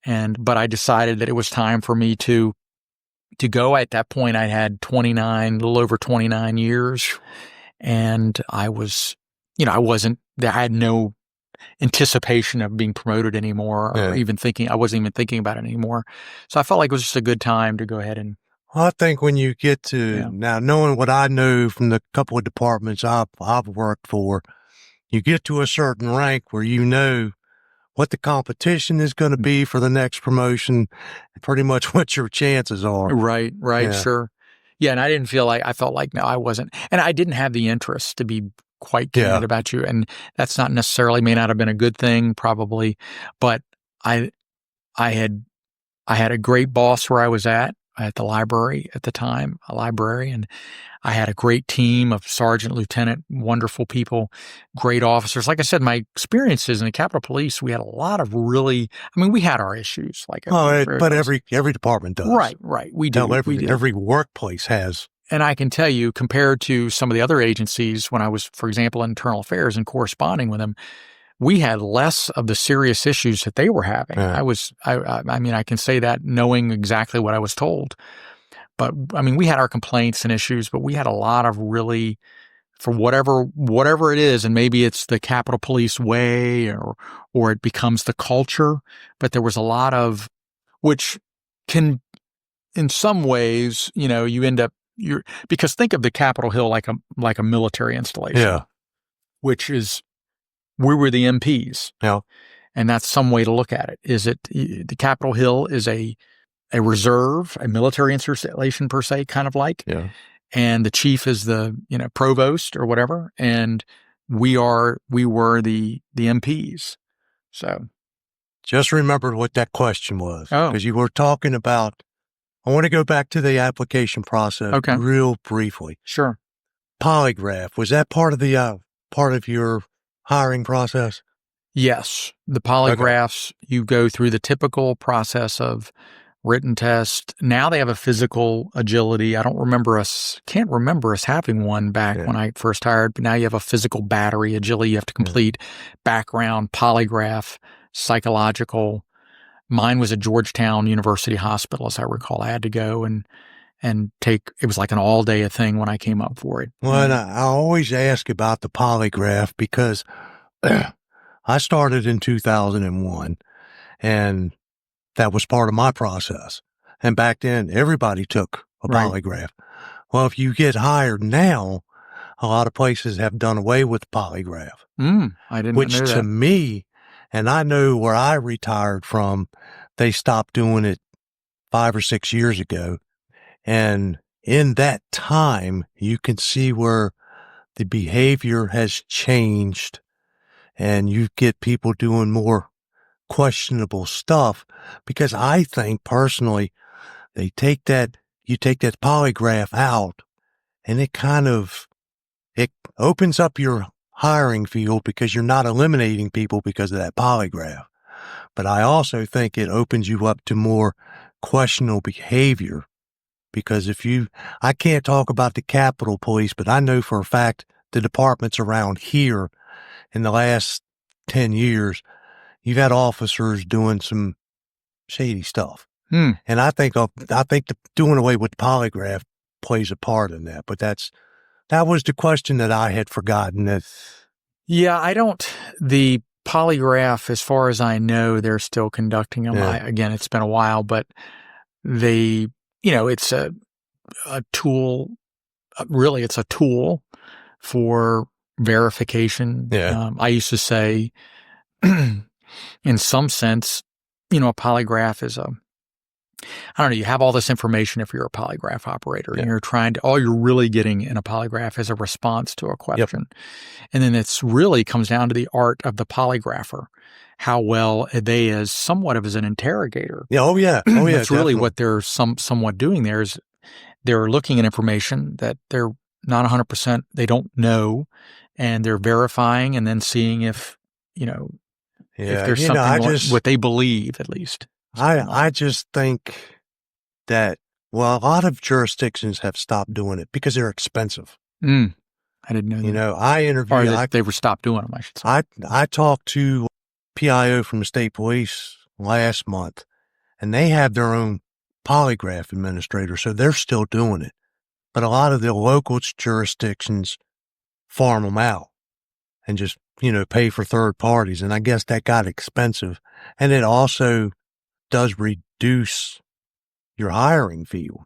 but I decided that it was time for me to go. At that point, I had a little over 29 years, and I was, I had no anticipation of being promoted anymore, or even I wasn't even thinking about it anymore. So I felt like it was just a good time to go ahead and. Well, I think when you get to now knowing what I know from the couple of departments I've worked for, you get to a certain rank where you know what the competition is going to be for the next promotion, and pretty much what your chances are. Right, sure. Yeah, and I felt like, no, I wasn't. And I didn't have the interest, to be quite candid about you. And that's not necessarily, may not have been a good thing, probably. But I had a great boss where I was at the library at the time, a librarian. I had a great team of sergeant, lieutenant, wonderful people, great officers. Like I said, my experiences in the Capitol Police, we had a lot of we had our issues. But every department does. Right. We do. Every workplace has. And I can tell you, compared to some of the other agencies, when I was, for example, in internal affairs and corresponding with them, we had less of the serious issues that they were having. Yeah. I can say that knowing exactly what I was told. But we had our complaints and issues, but we had a lot of really, for whatever it is, and maybe it's the Capitol Police way or it becomes the culture, but there was a lot of, which can, in some ways, you end up, because think of the Capitol Hill like a military installation, which is, we were the MPs. Yeah. And that's some way to look at it. The Capitol Hill is a reserve, a military installation per se, kind of like. Yeah. And the chief is the, provost or whatever. And we were the MPs. So. Just remembered what that question was. Oh. Because you were talking about, I want to go back to the application process real briefly. Sure. Polygraph, was that part of your hiring process? Yes. The polygraphs, you go through the typical process of written test. Now they have a physical agility. Can't remember us having one back when I first hired, but now you have a physical battery agility. You have to complete background, polygraph, psychological, Mine was at Georgetown University Hospital, as I recall. I had to go and take, it was like an all-day thing when I came up for it. Well, and I always ask about the polygraph because I started in 2001, and that was part of my process. And back then, everybody took a Right. polygraph. Well, if you get hired now, a lot of places have done away with the polygraph, I didn't which know to that. me, and I know where I retired from, they stopped doing it 5 or 6 years ago. And in that time, you can see where the behavior has changed, and you get people doing more questionable stuff, because I think personally, you take that polygraph out, and it opens up your hiring field because you're not eliminating people because of that polygraph. But I also think it opens you up to more questionable behavior, because I can't talk about the Capitol Police, but I know for a fact the departments around here in the last 10 years, you've had officers doing some shady stuff. And I think doing away with the polygraph plays a part in that. But that was the question that I had forgotten. Yeah, the polygraph, as far as I know, they're still conducting them. Yeah. Again, it's been a while, but it's a tool. Really, it's a tool for verification. Yeah. I used to say, in some sense, a polygraph is I don't know, you have all this information if you're a polygraph operator, and you're all you're really getting in a polygraph is a response to a question. Yep. And then it's really comes down to the art of the polygrapher, how well they is somewhat of as an interrogator. Yeah. Oh yeah. Oh yeah. That's really what they're somewhat doing there is they're looking at information that they're not 100%, they don't know, and they're verifying and then seeing if there's something what they believe at least. I just think that, well, a lot of jurisdictions have stopped doing it because they're expensive. I didn't know that. I interviewed. They were stopped doing them, I should say. I talked to PIO from the state police last month, and they have their own polygraph administrator, so they're still doing it. But a lot of the local jurisdictions farm them out and just, pay for third parties. And I guess that got expensive. And it also does reduce your hiring field.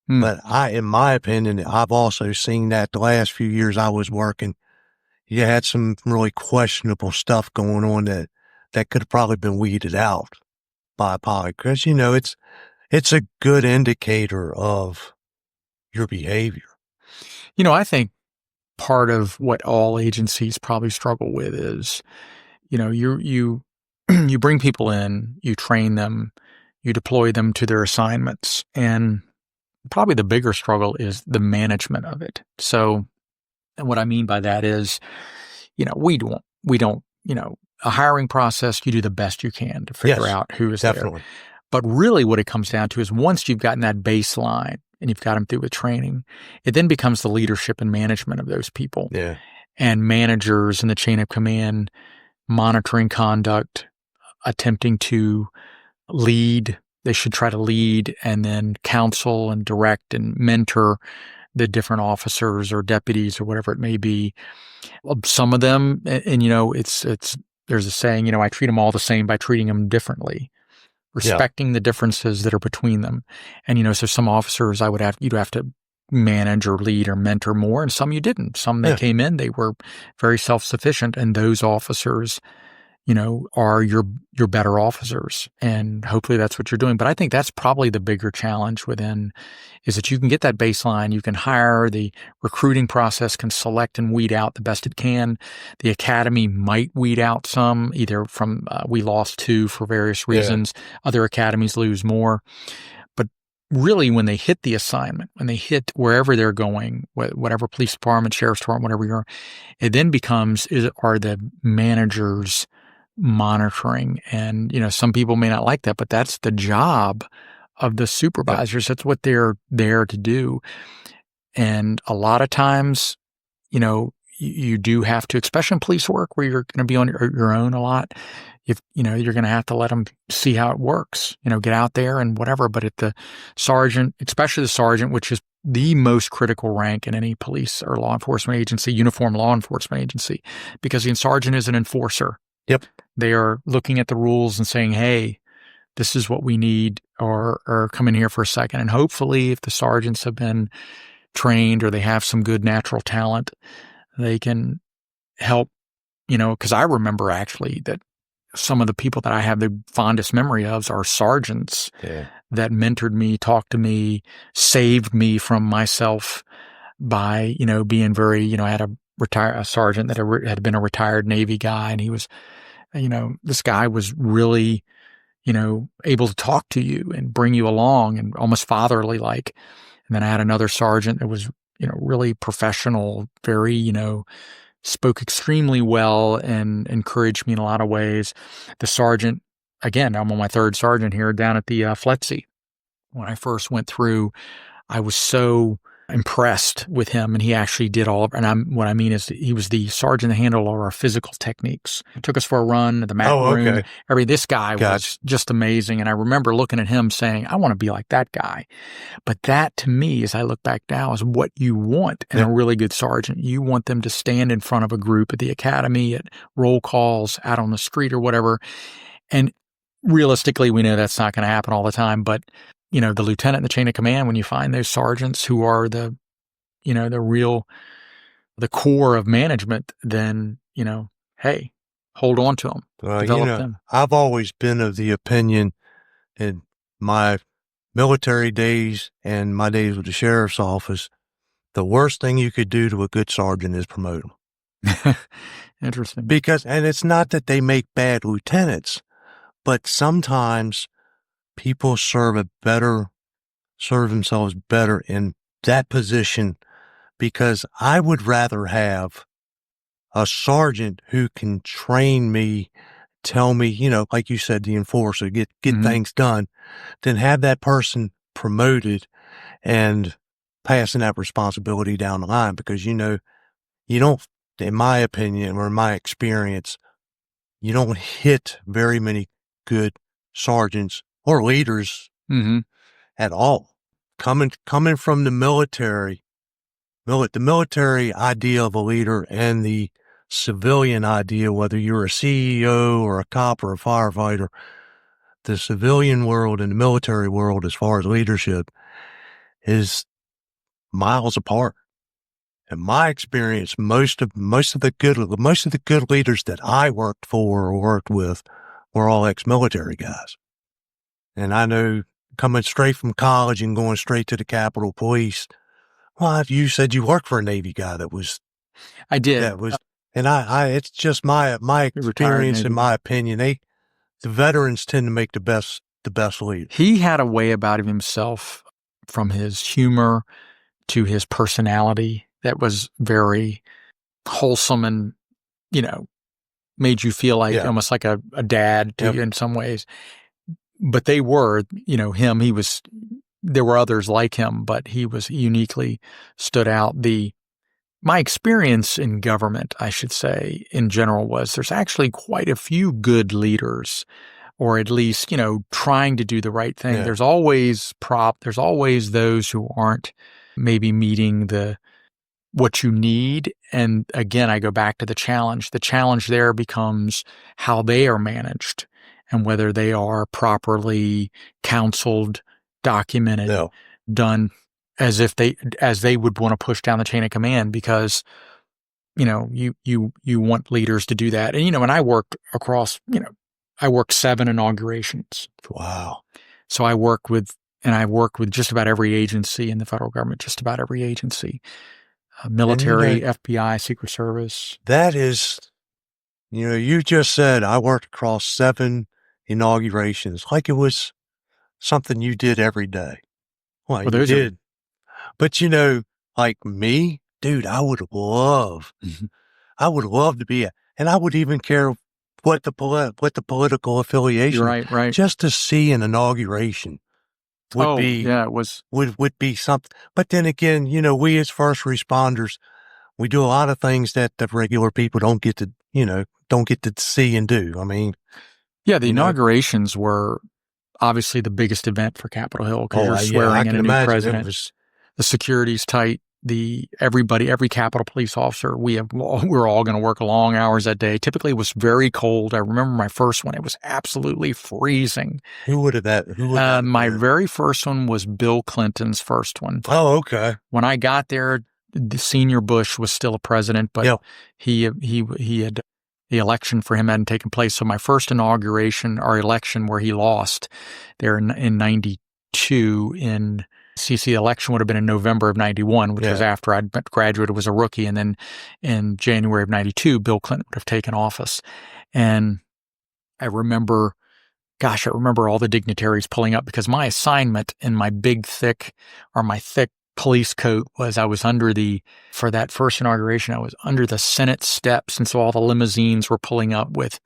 But in my opinion, I've also seen that the last few years I was working, you had some really questionable stuff going on that could have probably been weeded out by a polygraph. Because, it's a good indicator of your behavior. I think part of what all agencies probably struggle with is, you bring people in, you train them, you deploy them to their assignments, and probably the bigger struggle is the management of it. So what I mean by that is, we don't, a hiring process, you do the best you can to figure out who is definitely there. But really what it comes down to is once you've gotten that baseline and you've got them through with training, it then becomes the leadership and management of those people. Yeah. And managers in the chain of command, monitoring conduct, attempting to lead. They should try to lead and then counsel and direct and mentor the different officers or deputies or whatever it may be. Some of them, and there's a saying, I treat them all the same by treating them differently, respecting the differences that are between them. And, so some officers you'd have to manage or lead or mentor more, and some you didn't. Some that came in, they were very self-sufficient, and those officers, are your better officers. And hopefully that's what you're doing. But I think that's probably the bigger challenge within is that you can get that baseline, you can hire, the recruiting process can select and weed out the best it can. The academy might weed out some, either from, we lost 2 for various reasons. Other academies lose more. But really when they hit the assignment, when they hit wherever they're going, whatever police department, sheriff's department, whatever you're, it then becomes, are the managers monitoring? And, some people may not like that, but that's the job of the supervisors. That's what they're there to do. And a lot of times, you do have to, especially in police work where you're going to be on your own a lot, you're going to have to let them see how it works, get out there and whatever. But at the sergeant, especially the sergeant, which is the most critical rank in any police or law enforcement agency, uniform law enforcement agency, because the sergeant is an enforcer. Yep. They are looking at the rules and saying, hey, this is what we need, or come in here for a second. And hopefully if the sergeants have been trained or they have some good natural talent, they can help, because I remember actually that some of the people that I have the fondest memory of are sergeants that mentored me, talked to me, saved me from myself by, being very, I had a sergeant that had been a retired Navy guy, and he was, this guy was really, able to talk to you and bring you along and almost fatherly like. And then I had another sergeant that was, really professional, very, spoke extremely well and encouraged me in a lot of ways. The sergeant, again, I'm on my third sergeant here down at the FLETC. When I first went through, I was so impressed with him, and he actually did what I mean is he was the sergeant that handled all our physical techniques. He took us for a run at the mat room. This guy was just amazing. And I remember looking at him saying, I want to be like that guy. But that to me, as I look back now, is what you want in a really good sergeant. You want them to stand in front of a group at the academy, at roll calls, out on the street or whatever. And realistically, we know that's not going to happen all the time, but the lieutenant in the chain of command, when you find those sergeants who are the core of management, then, hey, hold on to them, develop them. I've always been of the opinion in my military days and my days with the sheriff's office, the worst thing you could do to a good sergeant is promote them. Interesting. And it's not that they make bad lieutenants, but sometimes people serve themselves better in that position, because I would rather have a sergeant who can train me, tell me, like you said, the enforcer, get things done, than have that person promoted and passing that responsibility down the line. Because, you don't, in my opinion or in my experience, you don't hit very many good sergeants or leaders at all. Coming from the military idea of a leader and the civilian idea, whether you're a CEO or a cop or a firefighter, the civilian world and the military world, as far as leadership, is miles apart. In my experience, most of the good leaders that I worked for or worked with were all ex-military guys. And I know, coming straight from college and going straight to the Capitol Police, well, you said you worked for a Navy guy that was. I did. That was, and it's just my experience and my opinion. The veterans tend to make the best leaders. He had a way about himself, from his humor to his personality, that was very wholesome and, made you feel like almost like a dad to you in some ways. But they were, him, there were others like him, but he uniquely stood out. My experience in government, I should say, in general, was there's actually quite a few good leaders, or at least, trying to do the right thing. Yeah. There's always those who aren't maybe meeting what you need. And again, I go back to the challenge. The challenge there becomes how they are managed and whether they are properly counseled, documented, done as they would want to push down the chain of command, because, you want leaders to do that. And, and I worked across, I worked 7 inaugurations. Wow. So I work with just about every agency in the federal government, just about every agency, military, FBI, Secret Service. That is, you just said I worked across 7 inaugurations, like it was something you did every day. Well, you did. But, like me, dude, I would love to be and I would even care what the political affiliation. Right. Just to see an inauguration would be something. But then again, we as first responders, we do a lot of things that regular people don't get to see and do. I mean, Yeah, the You know? inaugurations were obviously the biggest event for Capitol Hill because you're I swearing in can a new imagine president. The security's tight. Every Capitol Police officer, we're all going to work long hours that day. Typically, it was very cold. I remember my first one; it was absolutely freezing. Who would that have My been? very first one was Bill Clinton's first one. Oh, okay. When I got there, the senior Bush was still a president, but Yeah. he had the election for him hadn't taken place. So my first inauguration or election where he lost there in 92 in CC election would have been in November of 91, which was after I'd graduated, was a rookie. And then in January of 92, Bill Clinton would have taken office. And I remember all the dignitaries pulling up because my assignment in my thick police coat was I was for that first inauguration, I was under the Senate steps. And so all the limousines were pulling up with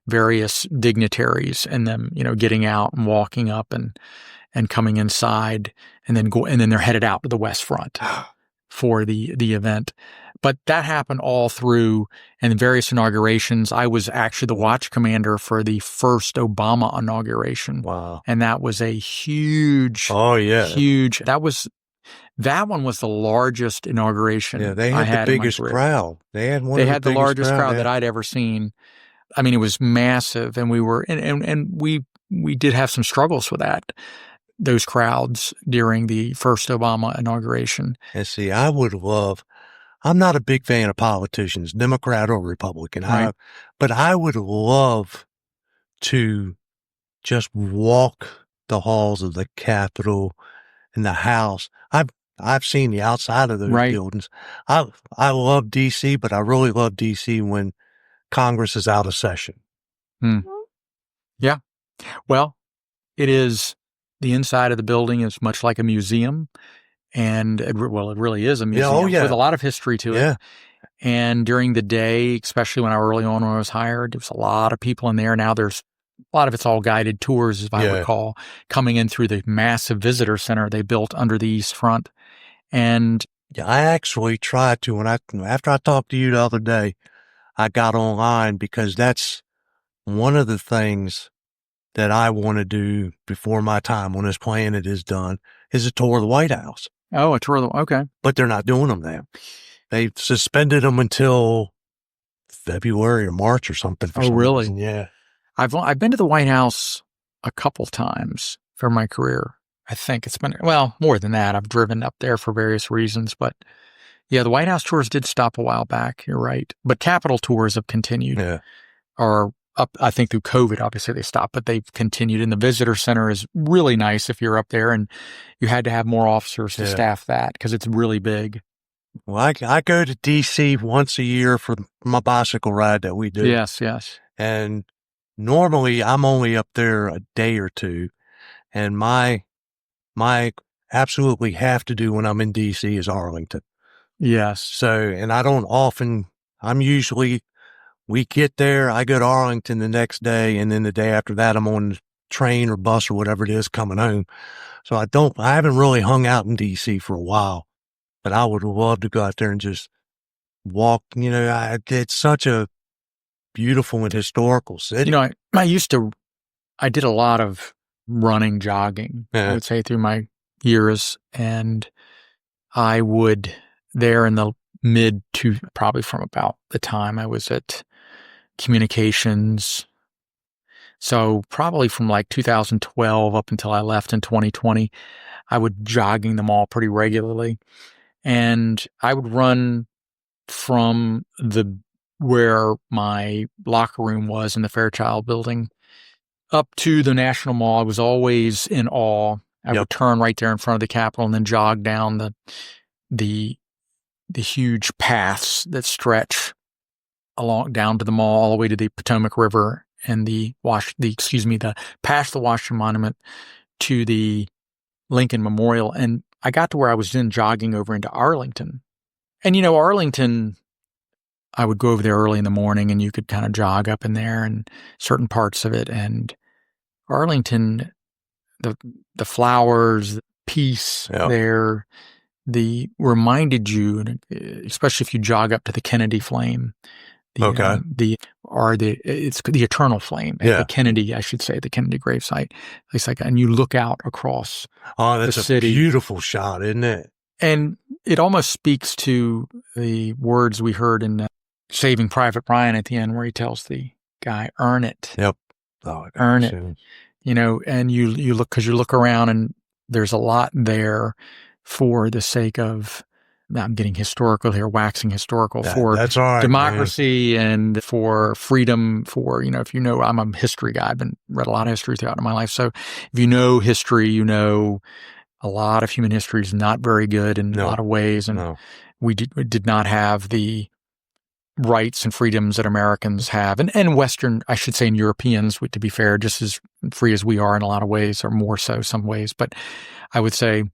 various dignitaries and them, getting out and walking up and coming inside and then they're headed out to the West Front for the event. But that happened all through and various inaugurations. I was actually the watch commander for the first Obama inauguration. Wow. And that was a huge, huge, that one was the largest inauguration. Yeah, they had the biggest crowd. They had the largest crowd that I'd ever seen. I mean, it was massive, and we did have some struggles with those crowds during the first Obama inauguration. And see, I'm not a big fan of politicians, Democrat or Republican. Right. But I would love to just walk the halls of the Capitol and the House. I've seen the outside of those buildings. I love D.C., but I really love D.C. when Congress is out of session. Yeah. Well, it is, the inside of the building is much like a museum. And it really is a museum with a lot of history to it. And during the day, especially when I was hired, there was a lot of people in there. Now there's a lot of it's all guided tours, as I recall, coming in through the massive visitor center they built under the East Front. And I actually tried to, after I talked to you the other day, I got online because that's one of the things that I want to do before my time on this planet is done, is a tour of the White House. Oh, a tour of the, okay. But they're not doing them now. They suspended them until February or March or something. For some really? Reason. Yeah. I've been to the White House a couple times for my career. I think it's been, more than that. I've driven up there for various reasons, but yeah, the White House tours did stop a while back. You're right. But Capitol tours have continued. Yeah. Or up, I think through COVID, obviously they stopped, but they've continued. And the visitor center is really nice if you're up there, and you had to have more officers to staff that because it's really big. Well, I go to D.C. once a year for my bicycle ride that we do. Yes. And normally I'm only up there a day or two. And my absolutely have to do when I'm in D.C. is Arlington. Yes. So, and I don't often, we get there, I go to Arlington the next day, and then the day after that, I'm on the train or bus or whatever it is coming home. So I haven't really hung out in D.C. for a while, but I would love to go out there and just walk. It's such a beautiful and historical city. I did a lot of running, jogging, I would say, through my years, and I would, there in the mid to probably from about the time I was at communications. So probably from like 2012 up until I left in 2020, I would jogging them all pretty regularly. And I would run from where my locker room was in the Fairchild building up to the National Mall. I was always in awe. I would turn right there in front of the Capitol and then jog down the huge paths that stretch along down to the mall, all the way to the Potomac River and past the Washington Monument to the Lincoln Memorial. And I got to where I was then jogging over into Arlington. And Arlington, I would go over there early in the morning and you could kind of jog up in there and certain parts of it. And Arlington, the flowers, the peace there, reminded you, especially if you jog up to the Kennedy Flame, Okay. It's the eternal flame at the Kennedy, I should say, the Kennedy gravesite. It's like, and you look out across that's the city. A beautiful shot, isn't it? And it almost speaks to the words we heard in Saving Private Ryan at the end, where he tells the guy, "Earn it." Yep. Earn it. And you look, because you look around and there's a lot there for the sake of, I'm getting historical here, waxing historical, for that's all right, democracy, man. And for freedom, for, if you know, I'm a history guy. I've read a lot of history throughout my life. So if you know history, you know a lot of human history is not very good in a lot of ways. And we did not have the rights and freedoms that Americans have, and Western, I should say, and Europeans, to be fair, just as free as we are in a lot of ways, or more so some ways. But I would say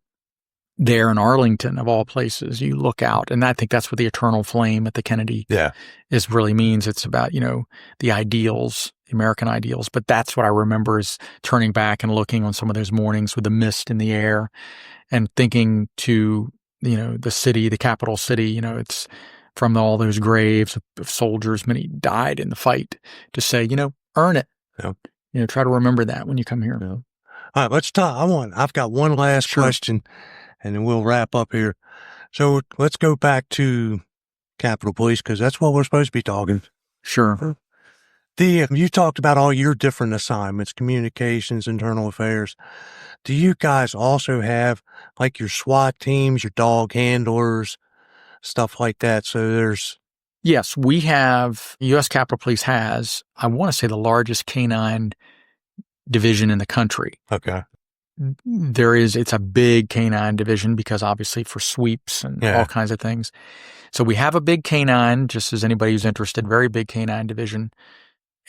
there in Arlington, of all places, you look out, and I think that's what the eternal flame at the Kennedy really means. It's about, the ideals, the American ideals. But that's what I remember, is turning back and looking on some of those mornings with the mist in the air and thinking to, the city, the capital city, it's from all those graves of soldiers, many died in the fight, to say, earn it. Yeah. Try to remember that when you come here. Yeah. All right, let's talk. I've got one last question, and then we'll wrap up here. So let's go back to Capitol Police, because that's what we're supposed to be talking. Sure. You talked about all your different assignments, communications, internal affairs. Do you guys also have like your SWAT teams, your dog handlers, stuff like that? So Yes, we have, U.S. Capitol Police has, I want to say, the largest canine division in the country. Okay. It's a big canine division, because obviously for sweeps and all kinds of things. So we have a big canine, just as anybody who's interested, very big canine division.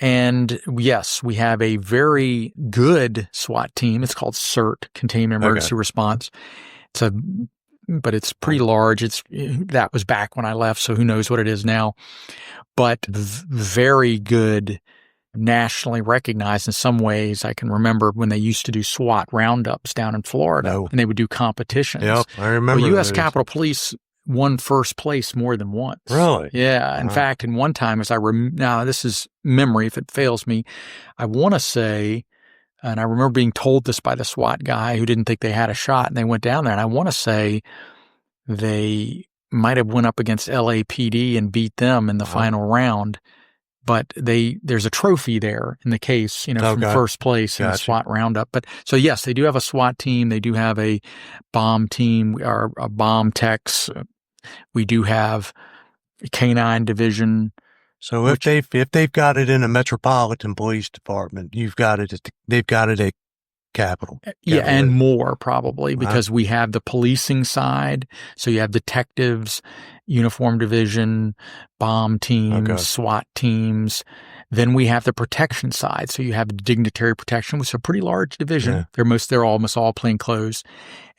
And yes, we have a very good SWAT team. It's called CERT, Containment Emergency Response. But it's pretty large. That was back when I left, so who knows what it is now. But very good, nationally recognized in some ways. I can remember when they used to do SWAT roundups down in Florida, and they would do competitions. Yep, I remember. Well, U.S. Capitol Police won first place more than once. Really? Yeah. In fact, in one time, now this is memory, if it fails me, I want to say, and I remember being told this by the SWAT guy who didn't think they had a shot, and they went down there, and I want to say they might have went up against LAPD and beat them in the final round. But there's a trophy there in the case, from first place in the SWAT roundup. But so yes, they do have a SWAT team. They do have a bomb team, or a bomb techs. We do have a canine division. So if they've got it in a metropolitan police department, they've got it at Capitol. Yeah, and more probably, because we have the policing side. So you have detectives, uniform division, bomb teams, SWAT teams. Then we have the protection side. So you have dignitary protection, which is a pretty large division. Yeah. They're almost all plainclothes,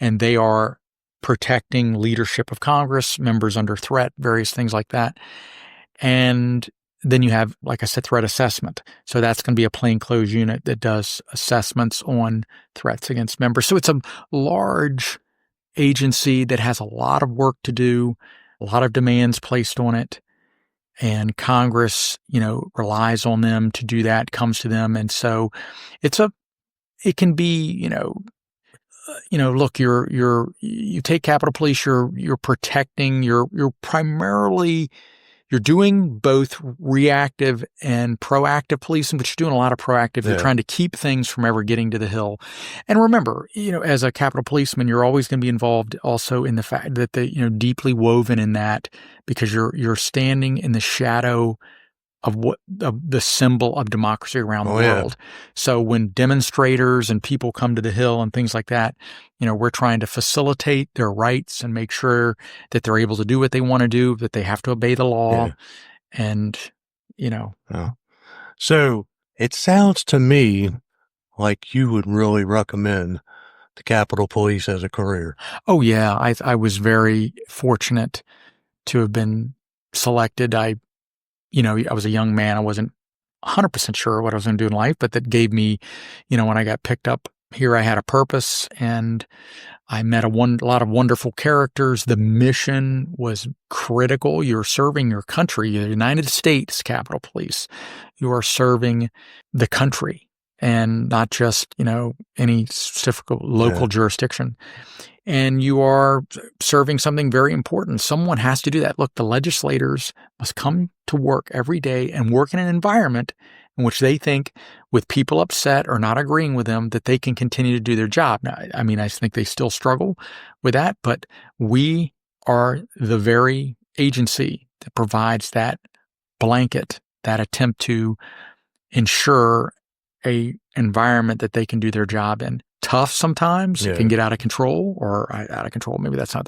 and they are protecting leadership of Congress, members under threat, various things like that. And then you have, like I said, threat assessment. So that's going to be a plainclothes unit that does assessments on threats against members. So it's a large agency that has a lot of work to do, a lot of demands placed on it. And Congress, relies on them to do that, comes to them. And so it can be, look, you take Capitol Police, you're protecting, you're primarily, you're doing both reactive and proactive policing, but you're doing a lot of proactive. You're trying to keep things from ever getting to the Hill. And remember, as a Capitol policeman, you're always going to be involved also in the fact that deeply woven in that, because you're standing in the shadow of the symbol of democracy around the world. So when demonstrators and people come to the Hill and things like that, we're trying to facilitate their rights and make sure that they're able to do what they want to do, that they have to obey the law. And, So it sounds to me like you would really recommend the Capitol Police as a career. Oh, yeah. I was very fortunate to have been selected. I was a young man. I wasn't 100% sure what I was going to do in life, but that gave me, when I got picked up here, I had a purpose, and I met a lot of wonderful characters. The mission was critical. You're serving your country, the United States Capitol Police. You are serving the country and not just, any specific local jurisdiction. And you are serving something very important. Someone has to do that. Look, the legislators must come to work every day and work in an environment in which they think, with people upset or not agreeing with them, that they can continue to do their job. Now, I think they still struggle with that, but we are the very agency that provides that blanket, that attempt to ensure a environment that they can do their job in. Tough sometimes. It can get out of control, maybe that's not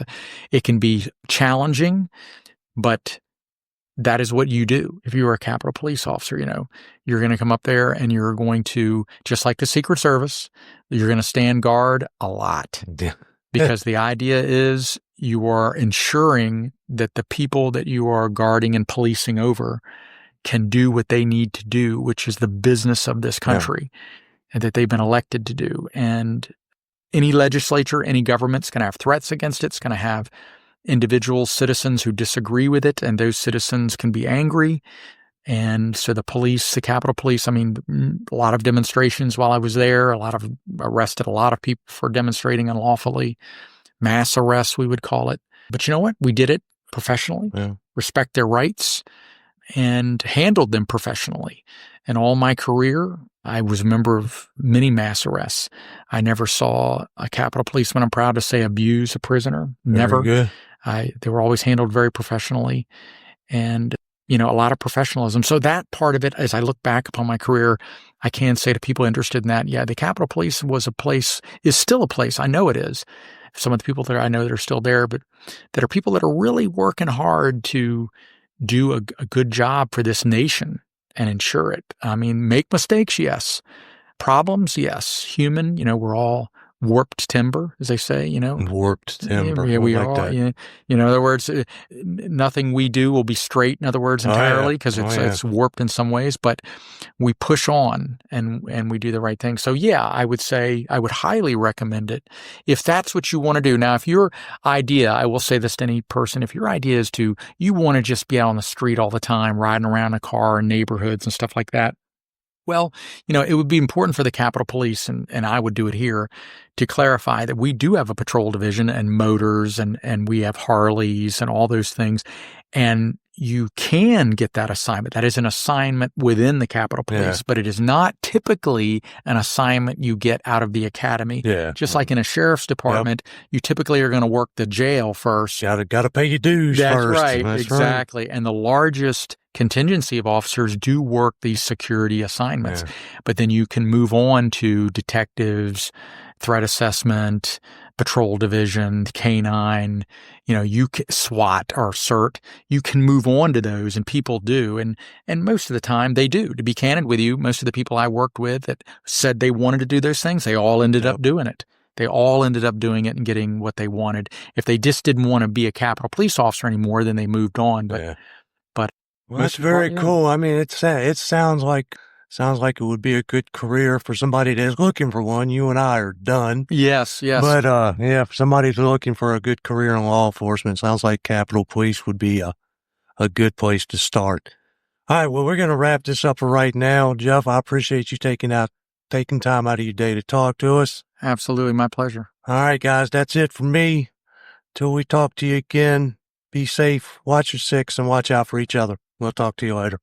it can be challenging, but that is what you do. If you are a Capitol Police officer, you're going to come up there and you're going to, just like the Secret Service, you're going to stand guard a lot. Because the idea is you are ensuring that the people that you are guarding and policing over can do what they need to do, which is the business of this country, and that they've been elected to do. And any legislature, any government's going to have threats against it. It's going to have individual citizens who disagree with it, and those citizens can be angry. And so the Capitol Police, a lot of demonstrations while I was there, arrested a lot of people for demonstrating unlawfully, mass arrests, we would call it. But you know what? We did it professionally, respect their rights, and handled them professionally. And all my career, I was a member of many mass arrests. I never saw a Capitol policeman, I'm proud to say, abuse a prisoner. Never. Very good. They were always handled very professionally, and, a lot of professionalism. So that part of it, as I look back upon my career, I can say to people interested in that, the Capitol Police is still a place. I know it is. Some of the people that I know that are still there, but that are people that are really working hard to do a good job for this nation and ensure it. Make mistakes, yes. Problems, yes. Human, we're all warped timber, as they say, Warped timber. Yeah, we like are. that. In other words, nothing we do will be straight, in other words, entirely, because it's warped in some ways, but we push on and we do the right thing. So I would say I would highly recommend it if that's what you want to do. Now, if your idea, I will say this to any person, if your idea is you want to just be out on the street all the time, riding around in a car in neighborhoods and stuff like that, well, it would be important for the Capitol Police, and I would do it here, to clarify that we do have a patrol division and motors and we have Harleys and all those things. And you can get that assignment. That is an assignment within the Capitol Police, but it is not typically an assignment you get out of the academy. Yeah. Just like in a sheriff's department, you typically are going to work the jail first. Got to pay your dues first. That's exactly. Right. And the largest contingency of officers do work these security assignments, but then you can move on to detectives, threat assessment, patrol division, K9, SWAT or CERT, you can move on to those, and people do. And most of the time they do. To be candid with you, most of the people I worked with that said they wanted to do those things, they all ended up doing it. They all ended up doing it and getting what they wanted. If they just didn't want to be a Capitol Police officer anymore, then they moved on. But well, that's very cool. It sounds like it would be a good career for somebody that's looking for one. You and I are done. Yes. But if somebody's looking for a good career in law enforcement, sounds like Capitol Police would be a good place to start. All right, well, we're going to wrap this up for right now. Jeff, I appreciate you taking time out of your day to talk to us. Absolutely, my pleasure. All right, guys, that's it for me. Till we talk to you again, be safe, watch your six, and watch out for each other. We'll talk to you later.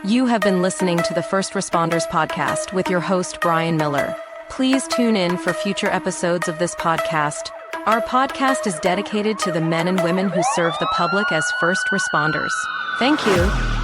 You have been listening to the First Responders Podcast with your host, Brian Miller. Please tune in for future episodes of this podcast. Our podcast is dedicated to the men and women who serve the public as first responders. Thank you.